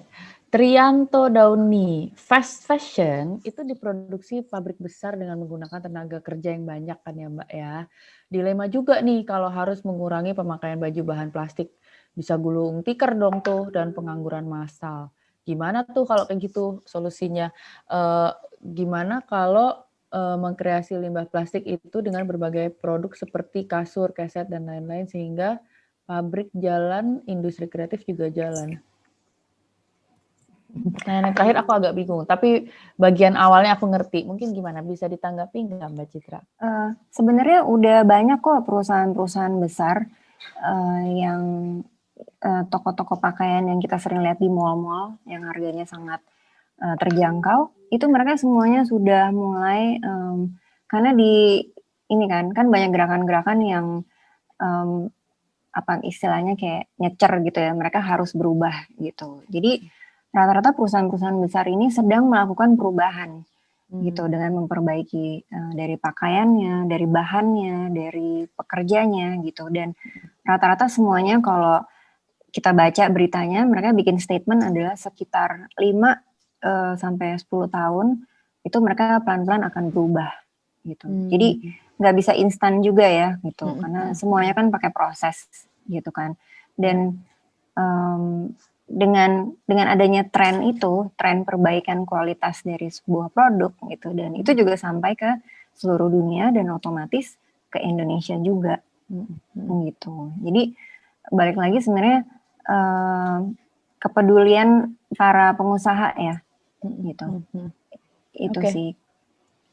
Trianto Dauni, fast fashion itu diproduksi pabrik besar dengan menggunakan tenaga kerja yang banyak kan ya Mbak ya. Dilema juga nih kalau harus mengurangi pemakaian baju bahan plastik. Bisa gulung tikar dong tuh dan pengangguran massal. Gimana tuh kalau kayak gitu solusinya? Gimana kalau mengkreasi limbah plastik itu dengan berbagai produk seperti kasur, keset, dan lain-lain sehingga pabrik jalan, industri kreatif juga jalan. Pertanyaan yang terakhir aku agak bingung, tapi bagian awalnya aku ngerti. Mungkin gimana? Bisa ditanggapi nggak Mbak Citra? Sebenarnya udah banyak kok perusahaan-perusahaan besar yang toko-toko pakaian yang kita sering lihat di mall-mall yang harganya sangat terjangkau. Itu mereka semuanya sudah mulai karena di ini kan banyak gerakan-gerakan yang apa istilahnya kayak nyecer gitu ya, mereka harus berubah gitu. Jadi rata-rata perusahaan-perusahaan besar ini sedang melakukan perubahan gitu dengan memperbaiki dari pakaiannya, dari bahannya, dari pekerjanya gitu. Dan rata-rata semuanya kalau kita baca beritanya, mereka bikin statement adalah sekitar 5 sampai 10 tahun itu mereka pelan-pelan akan berubah gitu. Jadi nggak bisa instan juga ya gitu, karena semuanya kan pakai proses gitu kan. Dan dengan adanya tren itu, tren perbaikan kualitas dari sebuah produk gitu, dan itu juga sampai ke seluruh dunia dan otomatis ke Indonesia juga gitu. Jadi balik lagi sebenarnya kepedulian para pengusaha ya gitu. Itu sih.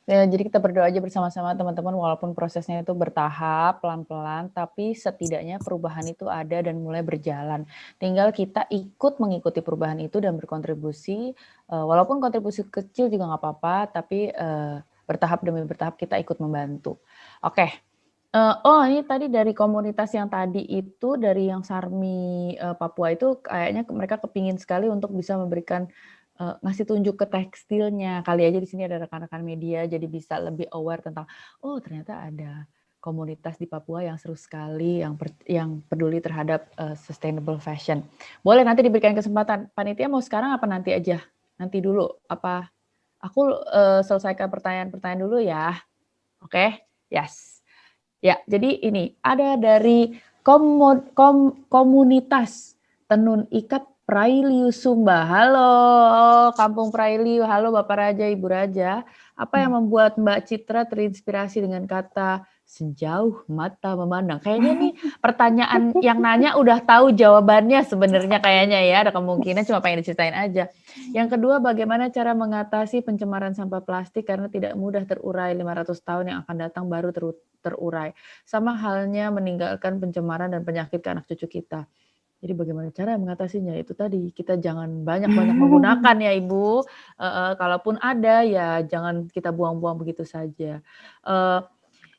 Ya, jadi kita berdoa aja bersama-sama teman-teman, walaupun prosesnya itu bertahap, pelan-pelan, tapi setidaknya perubahan itu ada dan mulai berjalan. Tinggal kita ikut mengikuti perubahan itu dan berkontribusi, walaupun kontribusi kecil juga nggak apa-apa, tapi bertahap demi bertahap kita ikut membantu. Oke. Ini tadi dari komunitas yang tadi itu, dari yang Sarmi Papua itu, kayaknya mereka kepingin sekali untuk bisa memberikan ngasih tunjuk ke tekstilnya. Kali aja di sini ada rekan-rekan media jadi bisa lebih aware tentang ternyata ada komunitas di Papua yang seru sekali yang peduli terhadap sustainable fashion. Boleh nanti diberikan kesempatan. Panitia mau sekarang apa nanti aja? Nanti dulu apa? Aku selesaikan pertanyaan-pertanyaan dulu ya. Oke? Yes. Ya, jadi ini ada dari komunitas Tenun Ikat Prailiu Sumba. Halo Kampung Prailiu, halo Bapak Raja, Ibu Raja. Apa yang membuat Mbak Citra terinspirasi dengan kata sejauh mata memandang? Kayaknya nih pertanyaan yang nanya udah tahu jawabannya sebenarnya kayaknya ya, ada kemungkinan cuma pengen diceritain aja. Yang kedua, bagaimana cara mengatasi pencemaran sampah plastik karena tidak mudah terurai, 500 tahun yang akan datang baru terurai. Sama halnya meninggalkan pencemaran dan penyakit ke anak cucu kita. Jadi bagaimana cara mengatasinya? Itu tadi, kita jangan banyak-banyak menggunakan ya Ibu. Kalaupun ada ya jangan kita buang-buang begitu saja.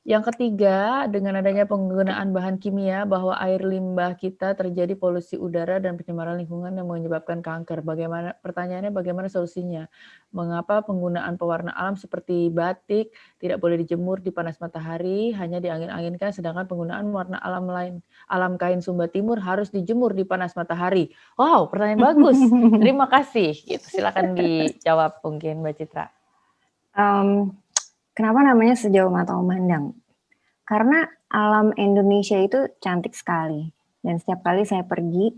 Yang ketiga, dengan adanya penggunaan bahan kimia bahwa air limbah kita terjadi polusi udara dan pencemaran lingkungan yang menyebabkan kanker. Pertanyaannya bagaimana solusinya? Mengapa penggunaan pewarna alam seperti batik tidak boleh dijemur di panas matahari, hanya diangin-anginkan, sedangkan penggunaan warna alam kain Sumba Timur harus dijemur di panas matahari? Wow, pertanyaan bagus. Terima kasih. Silakan dijawab mungkin Mbak Citra. Kenapa namanya sejauh mata memandang? Karena alam Indonesia itu cantik sekali. Dan setiap kali saya pergi,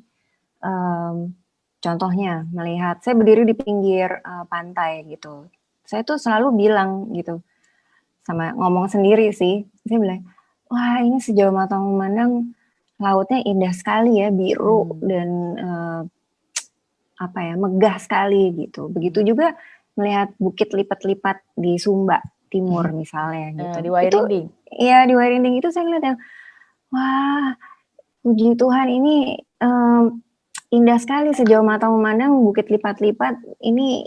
contohnya melihat, saya berdiri di pinggir pantai gitu. Saya tuh selalu bilang gitu, sama ngomong sendiri sih. Saya bilang, wah ini sejauh mata memandang, lautnya indah sekali ya, biru dan megah sekali gitu. Begitu juga melihat bukit lipat-lipat di Sumba Timur misalnya gitu. Di Wairinding. Iya, di Wairinding itu saya ngeliat yang wah, puji Tuhan ini indah sekali, sejauh mata memandang, bukit lipat-lipat ini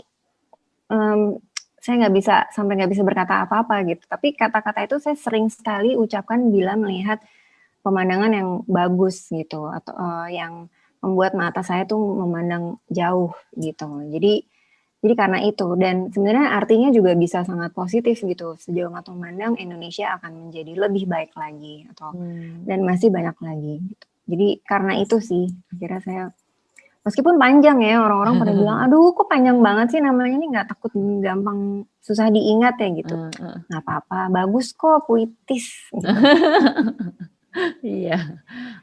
saya nggak bisa berkata apa-apa gitu. Tapi kata-kata itu saya sering sekali ucapkan bila melihat pemandangan yang bagus gitu, atau yang membuat mata saya tuh memandang jauh gitu. Jadi karena itu, dan sebenarnya artinya juga bisa sangat positif gitu. Sejauh mata memandang, Indonesia akan menjadi lebih baik lagi atau dan masih banyak lagi gitu. Jadi karena itu sih akhirnya saya, meskipun panjang ya, orang-orang pada bilang, aduh kok panjang banget sih namanya, ini nggak takut gampang susah diingat ya gitu. Nggak apa-apa, bagus kok, puitis gitu. Iya,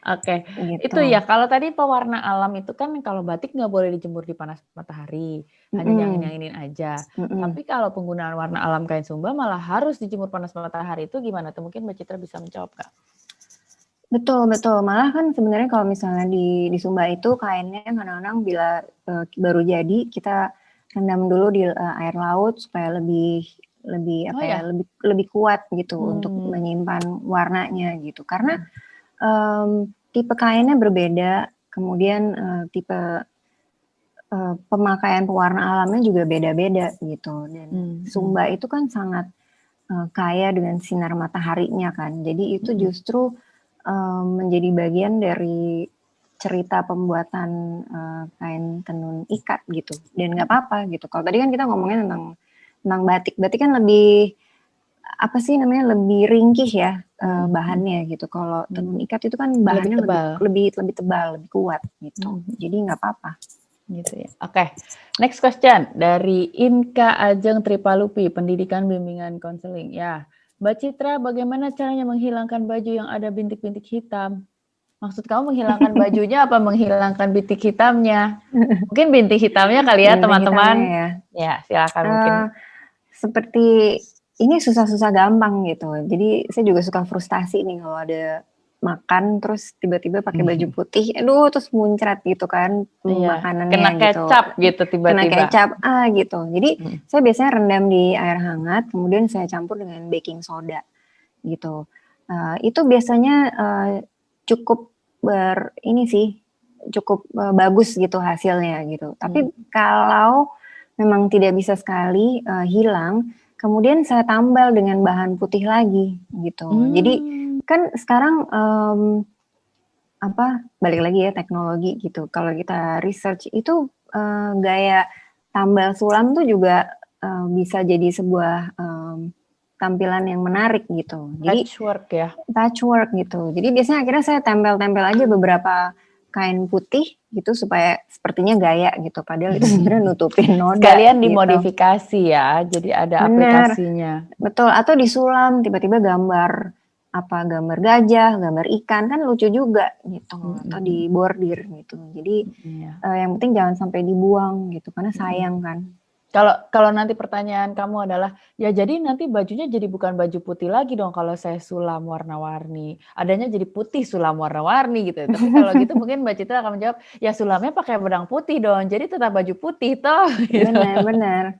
oke. Gitu. Itu ya, kalau tadi pewarna alam itu kan kalau batik nggak boleh dijemur di panas matahari, hanya diangin-anginin aja. Tapi kalau penggunaan warna alam kain Sumba malah harus dijemur panas matahari, itu gimana tuh? Mungkin Mbak Citra bisa menjawab Kak? Betul. Malah kan sebenarnya kalau misalnya di Sumba itu kainnya kadang-kadang bila baru jadi kita rendam dulu di air laut supaya lebih lebih kuat gitu untuk menyimpan warnanya gitu. Karena tipe kainnya berbeda, kemudian tipe pemakaian pewarna alamnya juga beda-beda gitu. Dan Sumba itu kan sangat kaya dengan sinar mataharinya kan. Jadi itu justru menjadi bagian dari cerita pembuatan kain tenun ikat gitu. Dan nggak apa-apa gitu. Kalau tadi kan kita ngomongin tentang batik. Batik kan lebih lebih ringkih ya bahannya gitu. Kalau tenun ikat itu kan bahannya lebih tebal, lebih kuat gitu. Jadi nggak apa-apa. Gitu ya. Oke. Next question dari Inka Ajeng Tripalupi, Pendidikan Bimbingan Konseling. Ya, Mbak Citra, bagaimana caranya menghilangkan baju yang ada bintik-bintik hitam? Maksud kamu menghilangkan bajunya apa menghilangkan bintik hitamnya? Mungkin bintik hitamnya kali ya, teman-teman. Ya, silakan mungkin. Seperti ini susah-susah gampang gitu. Jadi saya juga suka frustasi nih kalau ada makan terus tiba-tiba pakai baju putih, aduh terus muncrat gitu kan makanannya kena kecap gitu tiba-tiba. Kena kecap gitu. Jadi saya biasanya rendam di air hangat, kemudian saya campur dengan baking soda gitu. Itu biasanya cukup cukup bagus gitu hasilnya gitu. Tapi kalau memang tidak bisa sekali hilang, kemudian saya tambal dengan bahan putih lagi gitu. Jadi kan sekarang balik lagi ya teknologi gitu. Kalau kita research itu gaya tambal sulam tuh juga bisa jadi sebuah tampilan yang menarik gitu. Jadi patchwork gitu. Jadi biasanya akhirnya saya tempel-tempel aja beberapa kain putih gitu supaya sepertinya gaya gitu. Padahal itu sebenarnya nutupin noda. Sekalian dimodifikasi ya. Jadi ada aplikasinya. Betul. Atau disulam tiba-tiba gambar gajah, gambar ikan, kan lucu juga gitu. Atau di bordir gitu. Jadi yang penting jangan sampai dibuang gitu karena sayang kan. Kalau nanti pertanyaan kamu adalah, ya jadi nanti bajunya jadi bukan baju putih lagi dong kalau saya sulam warna-warni. Adanya jadi putih sulam warna-warni gitu. Tapi kalau gitu mungkin Mbak Citra akan menjawab, ya sulamnya pakai benang putih dong, jadi tetap baju putih toh. Gitu. Benar.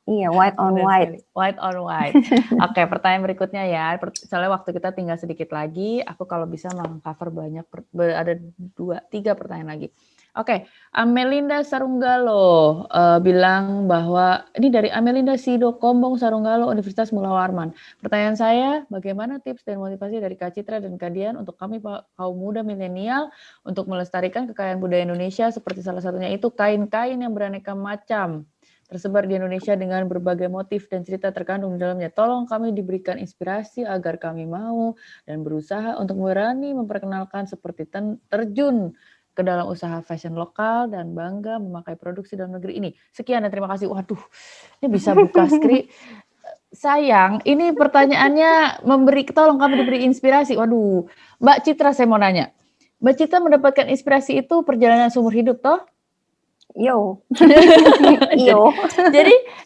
Iya, white on white. White on white. Oke, pertanyaan berikutnya ya. Soalnya waktu kita tinggal sedikit lagi, aku kalau bisa meng-cover banyak, ada 2-3 pertanyaan lagi. Oke, Amelinda Sarunggalo bilang bahwa ini dari Amelinda Sido Kombong Sarunggalo Universitas Mula Warman. Pertanyaan saya, bagaimana tips dan motivasi dari Kak Citra dan Kak Dian untuk kami kaum muda milenial untuk melestarikan kekayaan budaya Indonesia seperti salah satunya itu kain-kain yang beraneka macam tersebar di Indonesia dengan berbagai motif dan cerita terkandung di dalamnya. Tolong kami diberikan inspirasi agar kami mau dan berusaha untuk berani memperkenalkan seperti terjun ke dalam usaha fashion lokal dan bangga memakai produksi dalam negeri ini. Sekian dan terima kasih. Waduh, ini bisa buka skrip. Sayang, ini pertanyaannya tolong kami diberi inspirasi. Waduh, Mbak Citra saya mau nanya. Mbak Citra mendapatkan inspirasi itu perjalanan seumur hidup toh? Yo.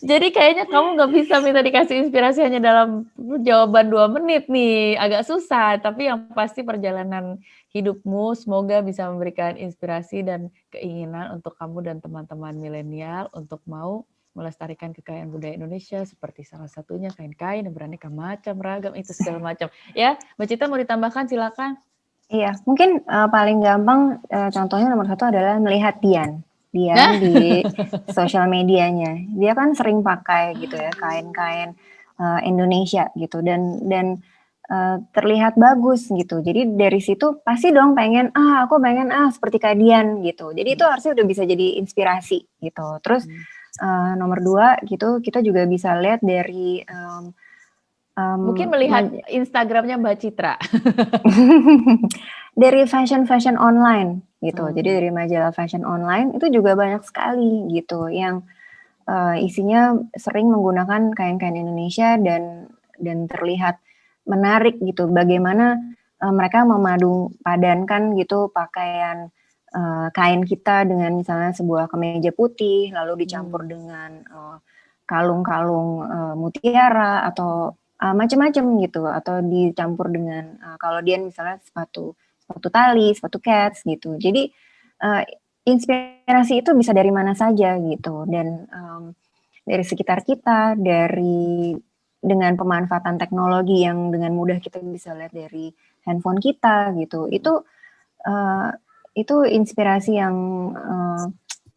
Jadi kayaknya kamu nggak bisa minta dikasih inspirasi hanya dalam jawaban 2 menit nih, agak susah. Tapi yang pasti perjalanan hidupmu semoga bisa memberikan inspirasi dan keinginan untuk kamu dan teman-teman milenial untuk mau melestarikan kekayaan budaya Indonesia seperti salah satunya kain-kain yang beraneka macam, ragam itu segala macam. Ya, Mbak Citra mau ditambahkan silakan. Iya, mungkin paling gampang contohnya nomor 1 adalah melihat Dian di sosial medianya. Dia kan sering pakai gitu ya kain-kain Indonesia gitu dan terlihat bagus gitu. Jadi dari situ pasti dong pengen, aku pengen seperti Kak Dian gitu. Jadi itu harusnya udah bisa jadi inspirasi gitu. Terus nomor 2 gitu, kita juga bisa lihat dari Mungkin melihat Instagramnya Mbak Citra. dari fashion online gitu. Jadi dari majalah fashion online itu juga banyak sekali gitu yang isinya sering menggunakan kain-kain Indonesia dan terlihat menarik gitu. Bagaimana mereka memadu padankan gitu pakaian kain kita dengan misalnya sebuah kemeja putih lalu dicampur dengan kalung-kalung mutiara atau macam-macam gitu, atau dicampur dengan kalau dia misalnya sepatu tali, sepatu cats gitu. Jadi inspirasi itu bisa dari mana saja gitu, dan dari sekitar kita, dengan pemanfaatan teknologi yang dengan mudah kita bisa lihat dari handphone kita gitu. Itu inspirasi yang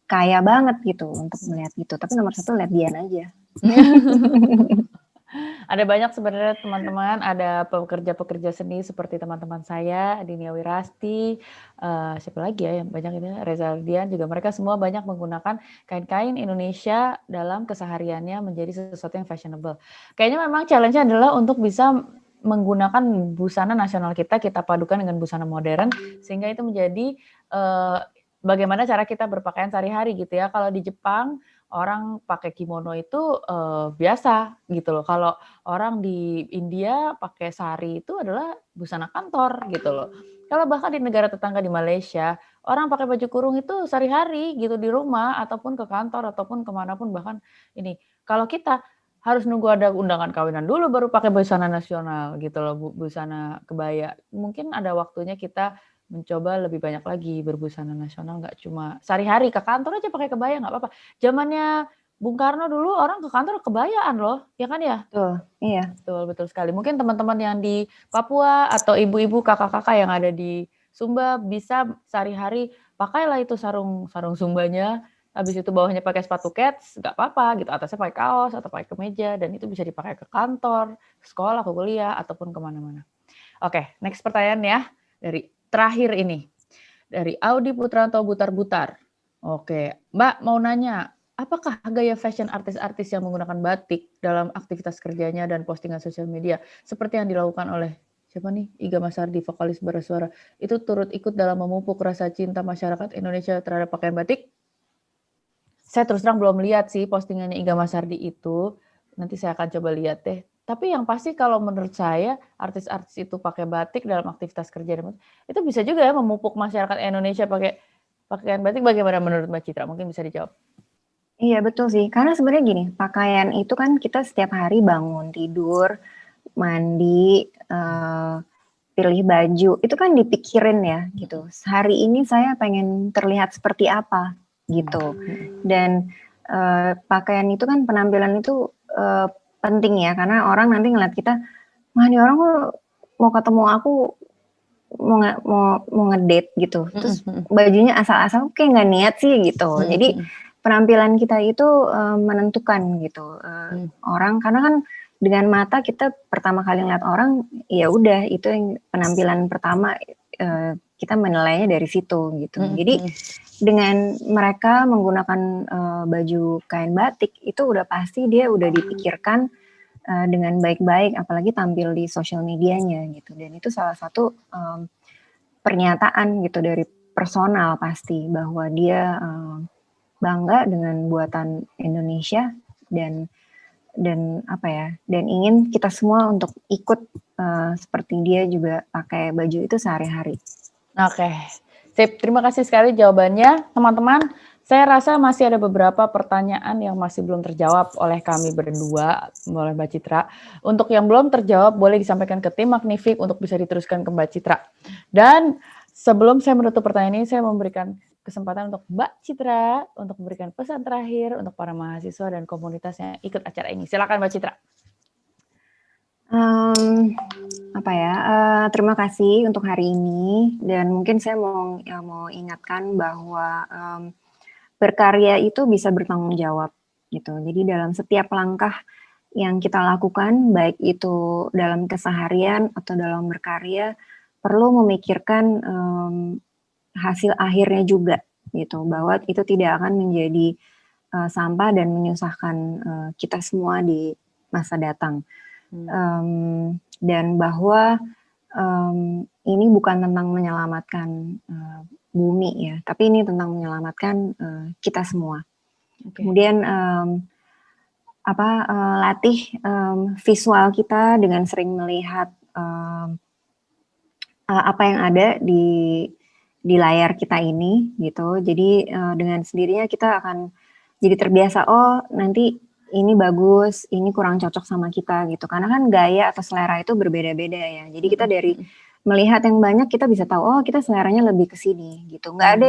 kaya banget gitu untuk melihat gitu. Tapi nomor 1 lihat Dian aja. Ada banyak sebenarnya teman-teman, ada pekerja-pekerja seni seperti teman-teman saya, Dinia Wirasti, siapa lagi ya yang banyak ini, Reza Ardian juga, mereka semua banyak menggunakan kain-kain Indonesia dalam kesehariannya menjadi sesuatu yang fashionable. Kayaknya memang challenge-nya adalah untuk bisa menggunakan busana nasional kita padukan dengan busana modern, sehingga itu menjadi bagaimana cara kita berpakaian sehari-hari gitu ya. Kalau di Jepang, orang pakai kimono itu biasa gitu loh. Kalau orang di India pakai sari itu adalah busana kantor gitu loh. Kalau bahkan di negara tetangga di Malaysia, orang pakai baju kurung itu sehari-hari gitu di rumah ataupun ke kantor ataupun kemanapun. Bahkan ini, kalau kita harus nunggu ada undangan kawinan dulu baru pakai busana nasional gitu loh, busana kebaya. Mungkin ada waktunya kita mencoba lebih banyak lagi berbusana nasional, nggak cuma sehari-hari ke kantor aja pakai kebaya nggak apa-apa. Zamannya Bung Karno dulu orang ke kantor kebayaan loh, ya kan ya? Betul, iya. Betul sekali. Mungkin teman-teman yang di Papua atau ibu-ibu, kakak-kakak yang ada di Sumba bisa sehari-hari pakailah itu sarung Sumbanya, habis itu bawahnya pakai sepatu cats, nggak apa-apa gitu, atasnya pakai kaos atau pakai kemeja, dan itu bisa dipakai ke kantor, sekolah, ke kuliah, ataupun kemana-mana. Oke, next pertanyaan ya, dari terakhir ini, dari Audi Putranto Butar-Butar. Oke, Mbak mau nanya, apakah gaya fashion artis-artis yang menggunakan batik dalam aktivitas kerjanya dan postingan sosial media, seperti yang dilakukan oleh siapa nih, Iga Masardi, vokalis Barasuara, itu turut ikut dalam memupuk rasa cinta masyarakat Indonesia terhadap pakaian batik? Saya terus terang belum lihat sih postingannya Iga Masardi itu, nanti saya akan coba lihat deh. Tapi yang pasti kalau menurut saya artis-artis itu pakai batik dalam aktivitas kerja itu bisa juga ya memupuk masyarakat Indonesia pakai pakaian batik. Bagaimana menurut Mbak Citra? Mungkin bisa dijawab. Iya betul sih, karena sebenarnya gini, pakaian itu kan kita setiap hari bangun, tidur, mandi, pilih baju, itu kan dipikirin ya gitu. Hari ini saya pengen terlihat seperti apa gitu. Dan pakaian itu kan, penampilan itu penting ya, karena orang nanti ngeliat kita, wah ini orang kok mau ketemu aku, mau ngedate gitu, terus bajunya asal-asal, kayak nggak niat sih gitu. Jadi penampilan kita itu menentukan gitu. Orang, karena kan dengan mata kita pertama kali ngeliat orang, ya udah itu yang penampilan pertama, kita menilainya dari situ gitu. Jadi dengan mereka menggunakan baju kain batik itu udah pasti dia udah dipikirkan dengan baik-baik, apalagi tampil di sosial medianya gitu. Dan itu salah satu pernyataan gitu dari personal pasti, bahwa dia bangga dengan buatan Indonesia dan apa ya, dan ingin kita semua untuk ikut seperti dia juga pakai baju itu sehari-hari. Oke, sip. Terima kasih sekali jawabannya, teman-teman. Saya rasa masih ada beberapa pertanyaan yang masih belum terjawab oleh kami berdua, oleh Mbak Citra. Untuk yang belum terjawab, boleh disampaikan ke tim Magnifik untuk bisa diteruskan ke Mbak Citra. Dan sebelum saya menutup pertanyaan ini, saya memberikan kesempatan untuk Mbak Citra untuk memberikan pesan terakhir untuk para mahasiswa dan komunitas yang ikut acara ini. Silakan Mbak Citra. Terima kasih untuk hari ini, dan mungkin saya mau ingatkan bahwa berkarya itu bisa bertanggung jawab gitu. Jadi dalam setiap langkah yang kita lakukan, baik itu dalam keseharian atau dalam berkarya, perlu memikirkan hasil akhirnya juga gitu, bahwa itu tidak akan menjadi sampah dan menyusahkan kita semua di masa datang. Dan bahwa ini bukan tentang menyelamatkan bumi ya, tapi ini tentang menyelamatkan kita semua. Kemudian latih visual kita dengan sering melihat apa yang ada di layar kita ini gitu. Jadi dengan sendirinya kita akan jadi terbiasa, oh nanti ini bagus, ini kurang cocok sama kita gitu. Karena kan gaya atau selera itu berbeda-beda ya. Jadi kita dari melihat yang banyak kita bisa tahu, oh kita seleranya lebih ke sini gitu. Nggak ada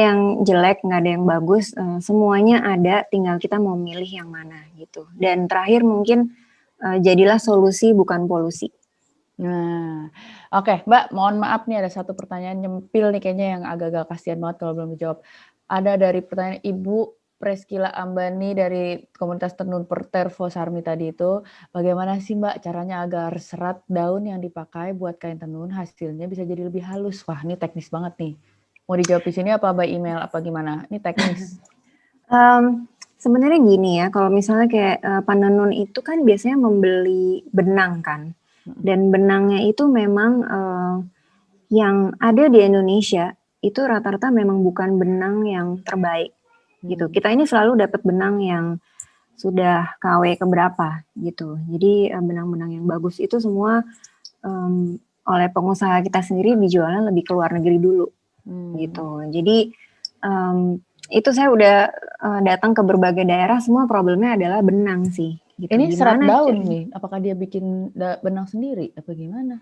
yang jelek, nggak ada yang bagus, semuanya ada, tinggal kita mau milih yang mana gitu. Dan terakhir mungkin jadilah solusi bukan polusi. Nah, oke, Mbak, mohon maaf nih ada satu pertanyaan nyempil nih kayaknya yang agak-agak kasihan banget kalau belum dijawab. Ada dari pertanyaan Ibu Preskila Ambani dari komunitas tenun Tervo Sarmi tadi itu, bagaimana sih Mbak caranya agar serat daun yang dipakai buat kain tenun hasilnya bisa jadi lebih halus? Wah, ini teknis banget nih. Mau dijawab di sini apa by email apa gimana? Ini teknis. Sebenarnya gini ya, kalau misalnya kayak penenun itu kan biasanya membeli benang kan. Dan benangnya itu memang yang ada di Indonesia itu rata-rata memang bukan benang yang terbaik gitu. Kita ini selalu dapat benang yang sudah KW keberapa gitu. Jadi benang-benang yang bagus itu semua oleh pengusaha kita sendiri dijualnya lebih ke luar negeri dulu gitu. Jadi itu saya udah datang ke berbagai daerah, semua problemnya adalah benang sih. Gitu. Ini serat daun nih, apakah dia bikin benang sendiri apa gimana?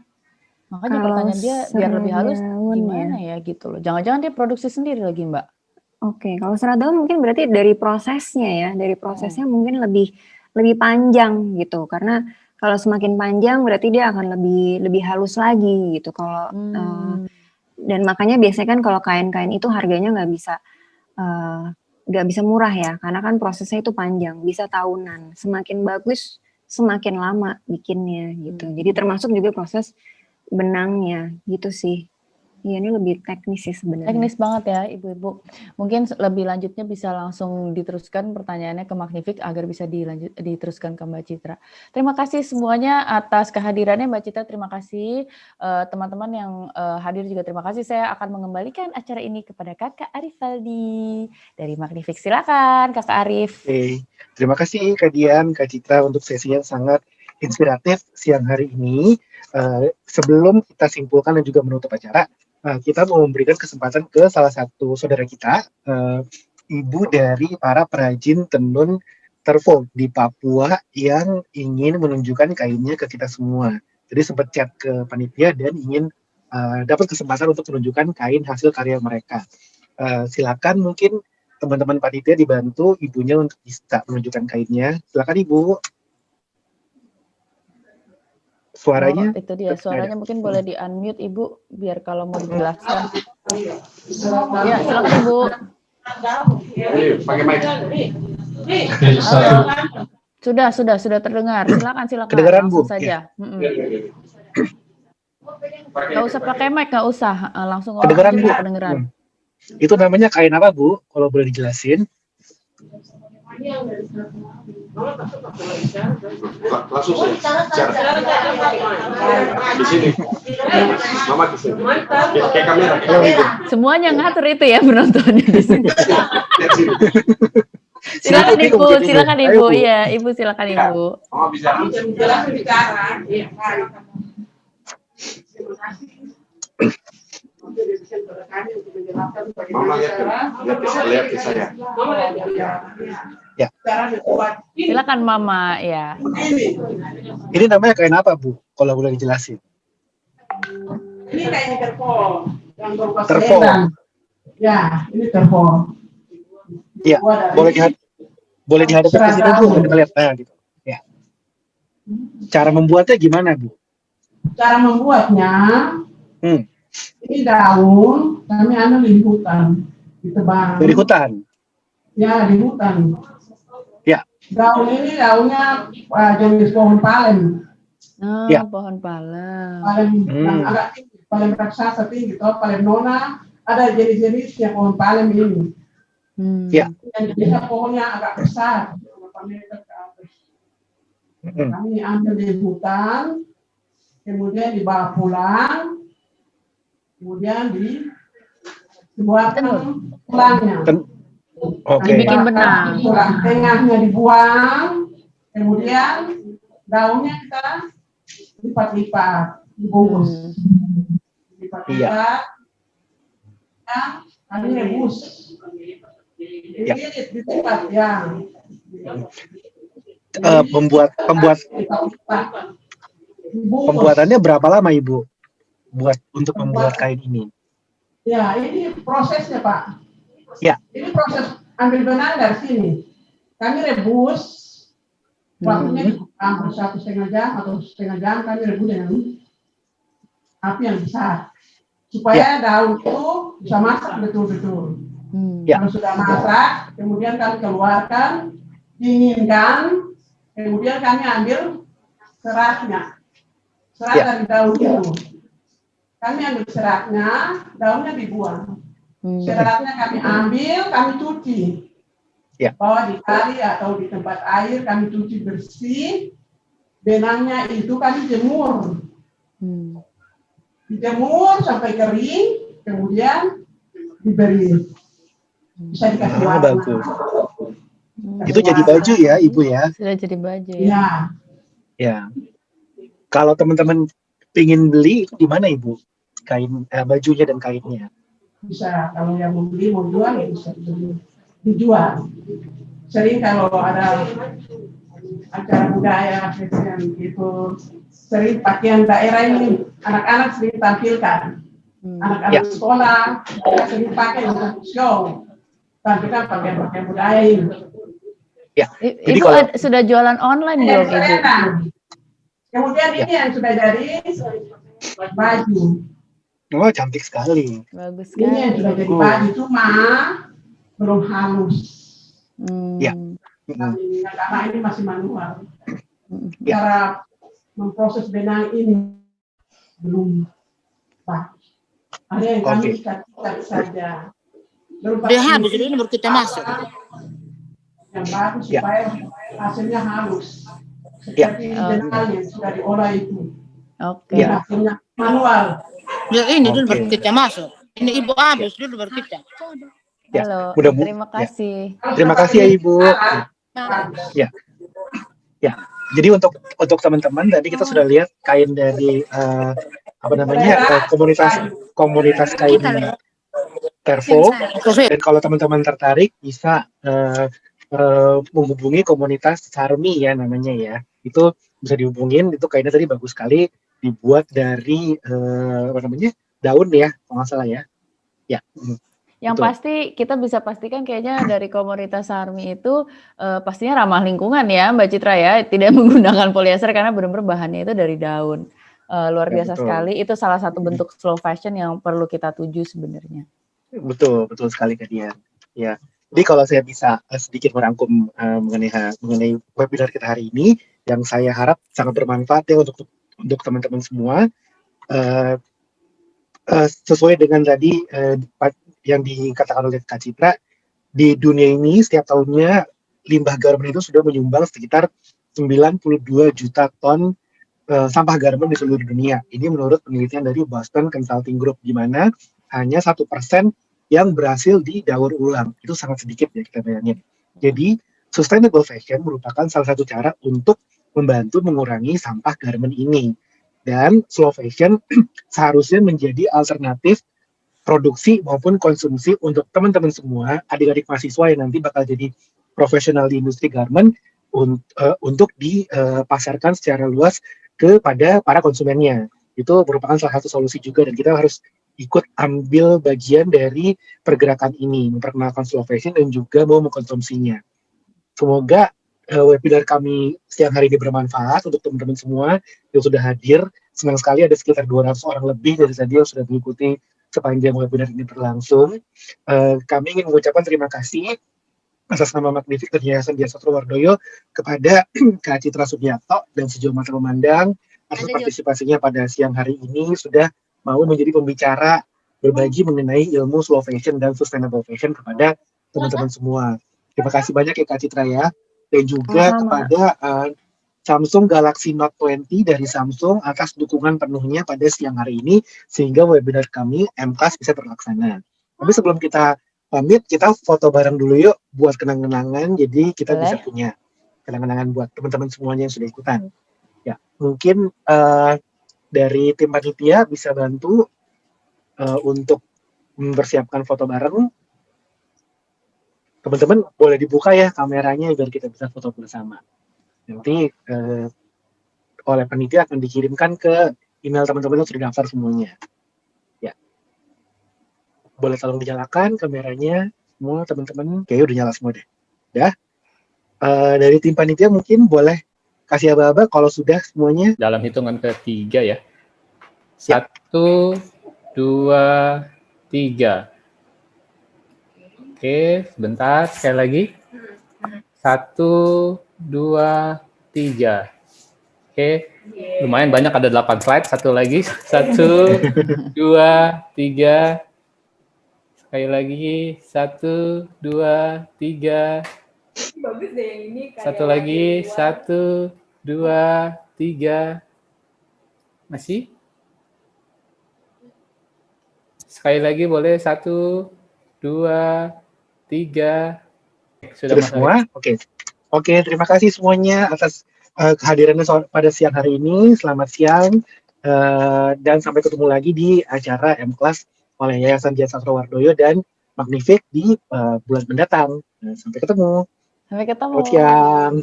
Makanya kalau pertanyaan dia biar lebih halus gimana ya gitu loh. Jangan-jangan dia produksi sendiri lagi Mbak? Oke, kalau serat daun mungkin berarti dari prosesnya ya, dari prosesnya mungkin lebih panjang gitu. Karena kalau semakin panjang berarti dia akan lebih halus lagi gitu. Kalau dan makanya biasanya kan kalau kain-kain itu harganya nggak bisa murah ya, karena kan prosesnya itu panjang, bisa tahunan. Semakin bagus, semakin lama bikinnya gitu. Jadi termasuk juga proses benangnya gitu sih. Iya, ini lebih teknis sih sebenarnya. Teknis banget ya Ibu-Ibu. Mungkin lebih lanjutnya bisa langsung diteruskan pertanyaannya ke Magnifik agar bisa diteruskan ke Mbak Citra. Terima kasih semuanya atas kehadirannya Mbak Citra, terima kasih. Teman-teman yang hadir juga terima kasih. Saya akan mengembalikan acara ini kepada Kakak Arif Faldi dari Magnifik. Silakan Kakak Arif. Oke. Terima kasih Kak Dian, Kak Citra untuk sesi yang sangat inspiratif siang hari ini. Sebelum kita simpulkan dan juga menutup acara, kita mau memberikan kesempatan ke salah satu saudara kita, ibu dari para perajin tenun Tervo di Papua yang ingin menunjukkan kainnya ke kita semua. Jadi sempat chat ke panitia dan ingin dapat kesempatan untuk menunjukkan kain hasil karya mereka. Silakan mungkin teman-teman panitia dibantu ibunya untuk bisa menunjukkan kainnya. Silakan Ibu. Suaranya itu dia suaranya mungkin boleh di unmute Ibu biar kalau mau dijelaskan. Ya silakan Ibu. Pakai mic. Sudah terdengar. Silakan Kedengaran, langsung Bu? saja. Ya. Nggak usah pakai mic, nggak usah langsung Kedengaran, Bu? kedengeran. Itu namanya kain apa Bu? Kalau boleh dijelasin. Langsung saya di sini. Mama di sini. Kayak kamera. Semuanya ngatur itu ya penontonnya di sini. Silakan Ibu. Iya, Ibu silakan Ibu. Mama bisa. Mama lihat ke saya. Ya. Silakan Mama ya. Ini namanya kain apa Bu? Kalau boleh dijelasin. Ini kain terpo. Terpo. Ya, ini terpo. Iya, boleh dihadap ke sini Bu, kita lihat gitu. Ya. Cara membuatnya gimana Bu? Cara membuatnya, ini daun, kami di hutan, ditebang. Dari hutan? Ya, di hutan. Ya, Daun ini daunnya jenis pohon palem. Ya. Pohon palem. Palem yang agak tinggi, palem raksasa tinggi, atau palem nona. Ada jenis-jenisnya pohon palem ini. Ya. Yang bisa pohonnya agak besar, berapa meter ke atas. Kami ambil di hutan, kemudian dibawa pulang, kemudian dibuatkan tulangnya. Oke. Bikin benang. Tulang tengahnya dibuang, kemudian daunnya kita lipat-lipat, dibungkus. Lipat-lipat, dan kami rebus. Ya. Di tempat yang pembuatannya berapa lama Ibu untuk membuat kain ini? Ya, ini prosesnya Pak. Ya. Ini proses ambil benang dari sini. Kami rebus, waktunya hampir 1,5 jam atau setengah jam kami rebus dengan api yang besar. Supaya daun itu bisa masak betul-betul. Ya. Kalau sudah masak, kemudian kami keluarkan, dinginkan, kemudian kami ambil seratnya. Serat dari daun itu. Kami ambil seratnya, daunnya dibuang. Seratnya kami ambil, kami cuci. Ya. Bawa di kali atau di tempat air, kami cuci bersih. Benangnya itu kami jemur. Dijemur sampai kering, kemudian diberi. Bisa dikasih warna. Bagus. Itu jadi baju ya, Ibu ya? Sudah jadi baju ya? Ya. Ya. Kalau teman-teman ingin beli, di mana Ibu? Kain, bajunya dan kainnya? Bisa, kalau yang mau beli, mau jual, ya bisa dijual. Sering kalau ada acara budaya, festival gitu, sering pakaian daerah ini, anak-anak sering tampilkan. Anak-anak sekolah, sering pakai untuk show. Tampilkan pakaian-pakaian budaya ini. Ya. Jadi Ibu kalau sudah jualan online belum Ibu? Kemudian ini yang sudah jadi baju. oh cantik sekali. Bagus Ini yang sekali. sudah jadi baju, cuma belum halus. Ya. Karena ini masih manual. Ya. Cara memproses benang ini belum bagus. Ada yang kami cat saja. Udah habis, ini baru kita masuk. Yang bagus Ya. supaya hasilnya halus. Ya. Seperti benang yang sudah diolah itu. Oke. Ya. Hasilnya manual. Ya ini dulu Oke. baru kita masuk. Ini Ibu habis dulu baru kita. Ya. Halo, Mudah-mudahan- terima kasih. Terima kasih ya Ibu. Bagus. Ya. Jadi untuk teman-teman tadi kita sudah lihat kain dari komunitas kain Tervo. Dan kalau teman-teman tertarik bisa menghubungi komunitas Sarmi ya namanya ya. Itu bisa dihubungin, itu kainnya tadi bagus sekali, dibuat dari daun ya, kalau nggak salah ya. Ya. Yang Betul. pasti kita bisa pastikan kayaknya dari komunitas Sarmi itu pastinya ramah lingkungan ya Mbak Citra ya, tidak menggunakan polyester karena benar-benar bahannya itu dari daun. Luar Ya, biasa betul. sekali, itu salah satu bentuk slow fashion yang perlu kita tuju sebenarnya. Betul sekali Kadian. Ya. Jadi kalau saya bisa sedikit merangkum mengenai webinar kita hari ini, yang saya harap sangat bermanfaat ya untuk teman-teman semua. Sesuai dengan tadi yang dikatakan oleh Kak Citra, di dunia ini setiap tahunnya limbah garmen itu sudah menyumbang sekitar 92 juta ton sampah garmen di seluruh dunia. Ini menurut penelitian dari Boston Consulting Group, di mana hanya 1% yang berhasil didaur ulang. Itu sangat sedikit ya kita bayangin. Jadi sustainable fashion merupakan salah satu cara untuk membantu mengurangi sampah garmen ini. Dan slow fashion seharusnya menjadi alternatif produksi maupun konsumsi untuk teman-teman semua, adik-adik mahasiswa yang nanti bakal jadi profesional di industri garment untuk dipasarkan secara luas kepada para konsumennya. Itu merupakan salah satu solusi juga, dan kita harus ikut ambil bagian dari pergerakan ini, memperkenalkan slow fashion dan juga mau mengkonsumsinya. Semoga webinar kami siang hari ini bermanfaat untuk teman-teman semua yang sudah hadir. Senang sekali ada sekitar 200 orang lebih dari tadi yang sudah mengikuti sepanjang webinar ini berlangsung. Kami ingin mengucapkan terima kasih atas nama Magnifik dan Yayasan Dian Sastrowardoyo kepada Kak Citra Subianto dan sejumlah mata pemandang atas partisipasinya pada siang hari ini sudah mau menjadi pembicara berbagi mengenai ilmu slow fashion dan sustainable fashion kepada teman-teman semua. Terima kasih banyak ya Kak Citra ya. Dan juga kepada Samsung Galaxy Note 20 dari Samsung atas dukungan penuhnya pada siang hari ini sehingga webinar kami M-Class bisa terlaksana. Tapi sebelum kita pamit, kita foto bareng dulu yuk buat kenang-kenangan. Jadi kita bisa punya kenang-kenangan buat teman-teman semuanya yang sudah ikutan. Ya, mungkin dari tim panitia bisa bantu untuk mempersiapkan foto bareng. Teman-teman boleh dibuka ya kameranya biar kita bisa foto bersama. Nanti oleh panitia akan dikirimkan ke email teman-teman yang sudah daftar semuanya. Ya, boleh tolong dinyalakan kameranya semua teman-teman. Kayaknya udah nyala semua deh. Ya, dari tim panitia mungkin boleh kasih aba-aba kalau sudah semuanya. Dalam hitungan ketiga ya. 1, 2, 3. Oke, sebentar, sekali lagi. 1, 2, 3. Oke, lumayan banyak, ada 8 slide. Satu lagi, 1, 2, 3. Sekali lagi, 1, 2, 3. Bagus deh yang ini. Satu lagi, 1, 2, 3. Masih? Sekali lagi boleh, 1, 2, 3. Sudah semua? Oke. Oke, terima kasih semuanya atas kehadirannya pada siang hari ini. Selamat siang dan sampai ketemu lagi di acara M-Class oleh Yayasan Dian Sastrowardoyo dan Magnifik di bulan mendatang. Sampai ketemu. Sampai ketemu. Selamat siang.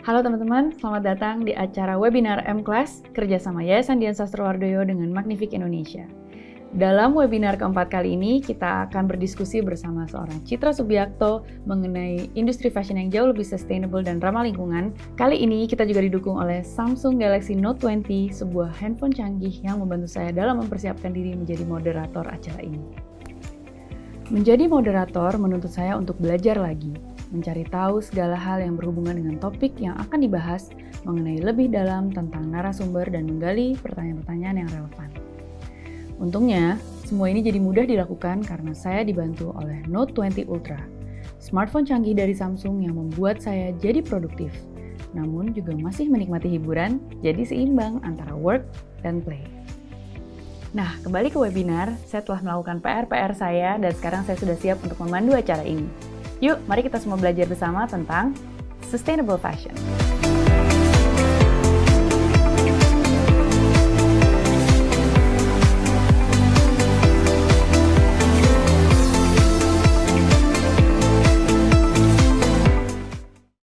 Halo teman-teman, selamat datang di acara webinar M-Class kerjasama Yayasan Dian Sastrowardoyo dengan Magnifique Indonesia. Dalam webinar keempat kali ini, kita akan berdiskusi bersama seorang Citra Subiakto mengenai industri fashion yang jauh lebih sustainable dan ramah lingkungan. Kali ini kita juga didukung oleh Samsung Galaxy Note 20, sebuah handphone canggih yang membantu saya dalam mempersiapkan diri menjadi moderator acara ini. Menjadi moderator menuntut saya untuk belajar lagi, mencari tahu segala hal yang berhubungan dengan topik yang akan dibahas, mengenai lebih dalam tentang narasumber dan menggali pertanyaan-pertanyaan yang relevan. Untungnya, semua ini jadi mudah dilakukan karena saya dibantu oleh Note 20 Ultra, smartphone canggih dari Samsung yang membuat saya jadi produktif, namun juga masih menikmati hiburan, jadi seimbang antara work dan play. Nah, kembali ke webinar, saya telah melakukan PR-PR saya dan sekarang saya sudah siap untuk memandu acara ini. Yuk, mari kita semua belajar bersama tentang sustainable fashion.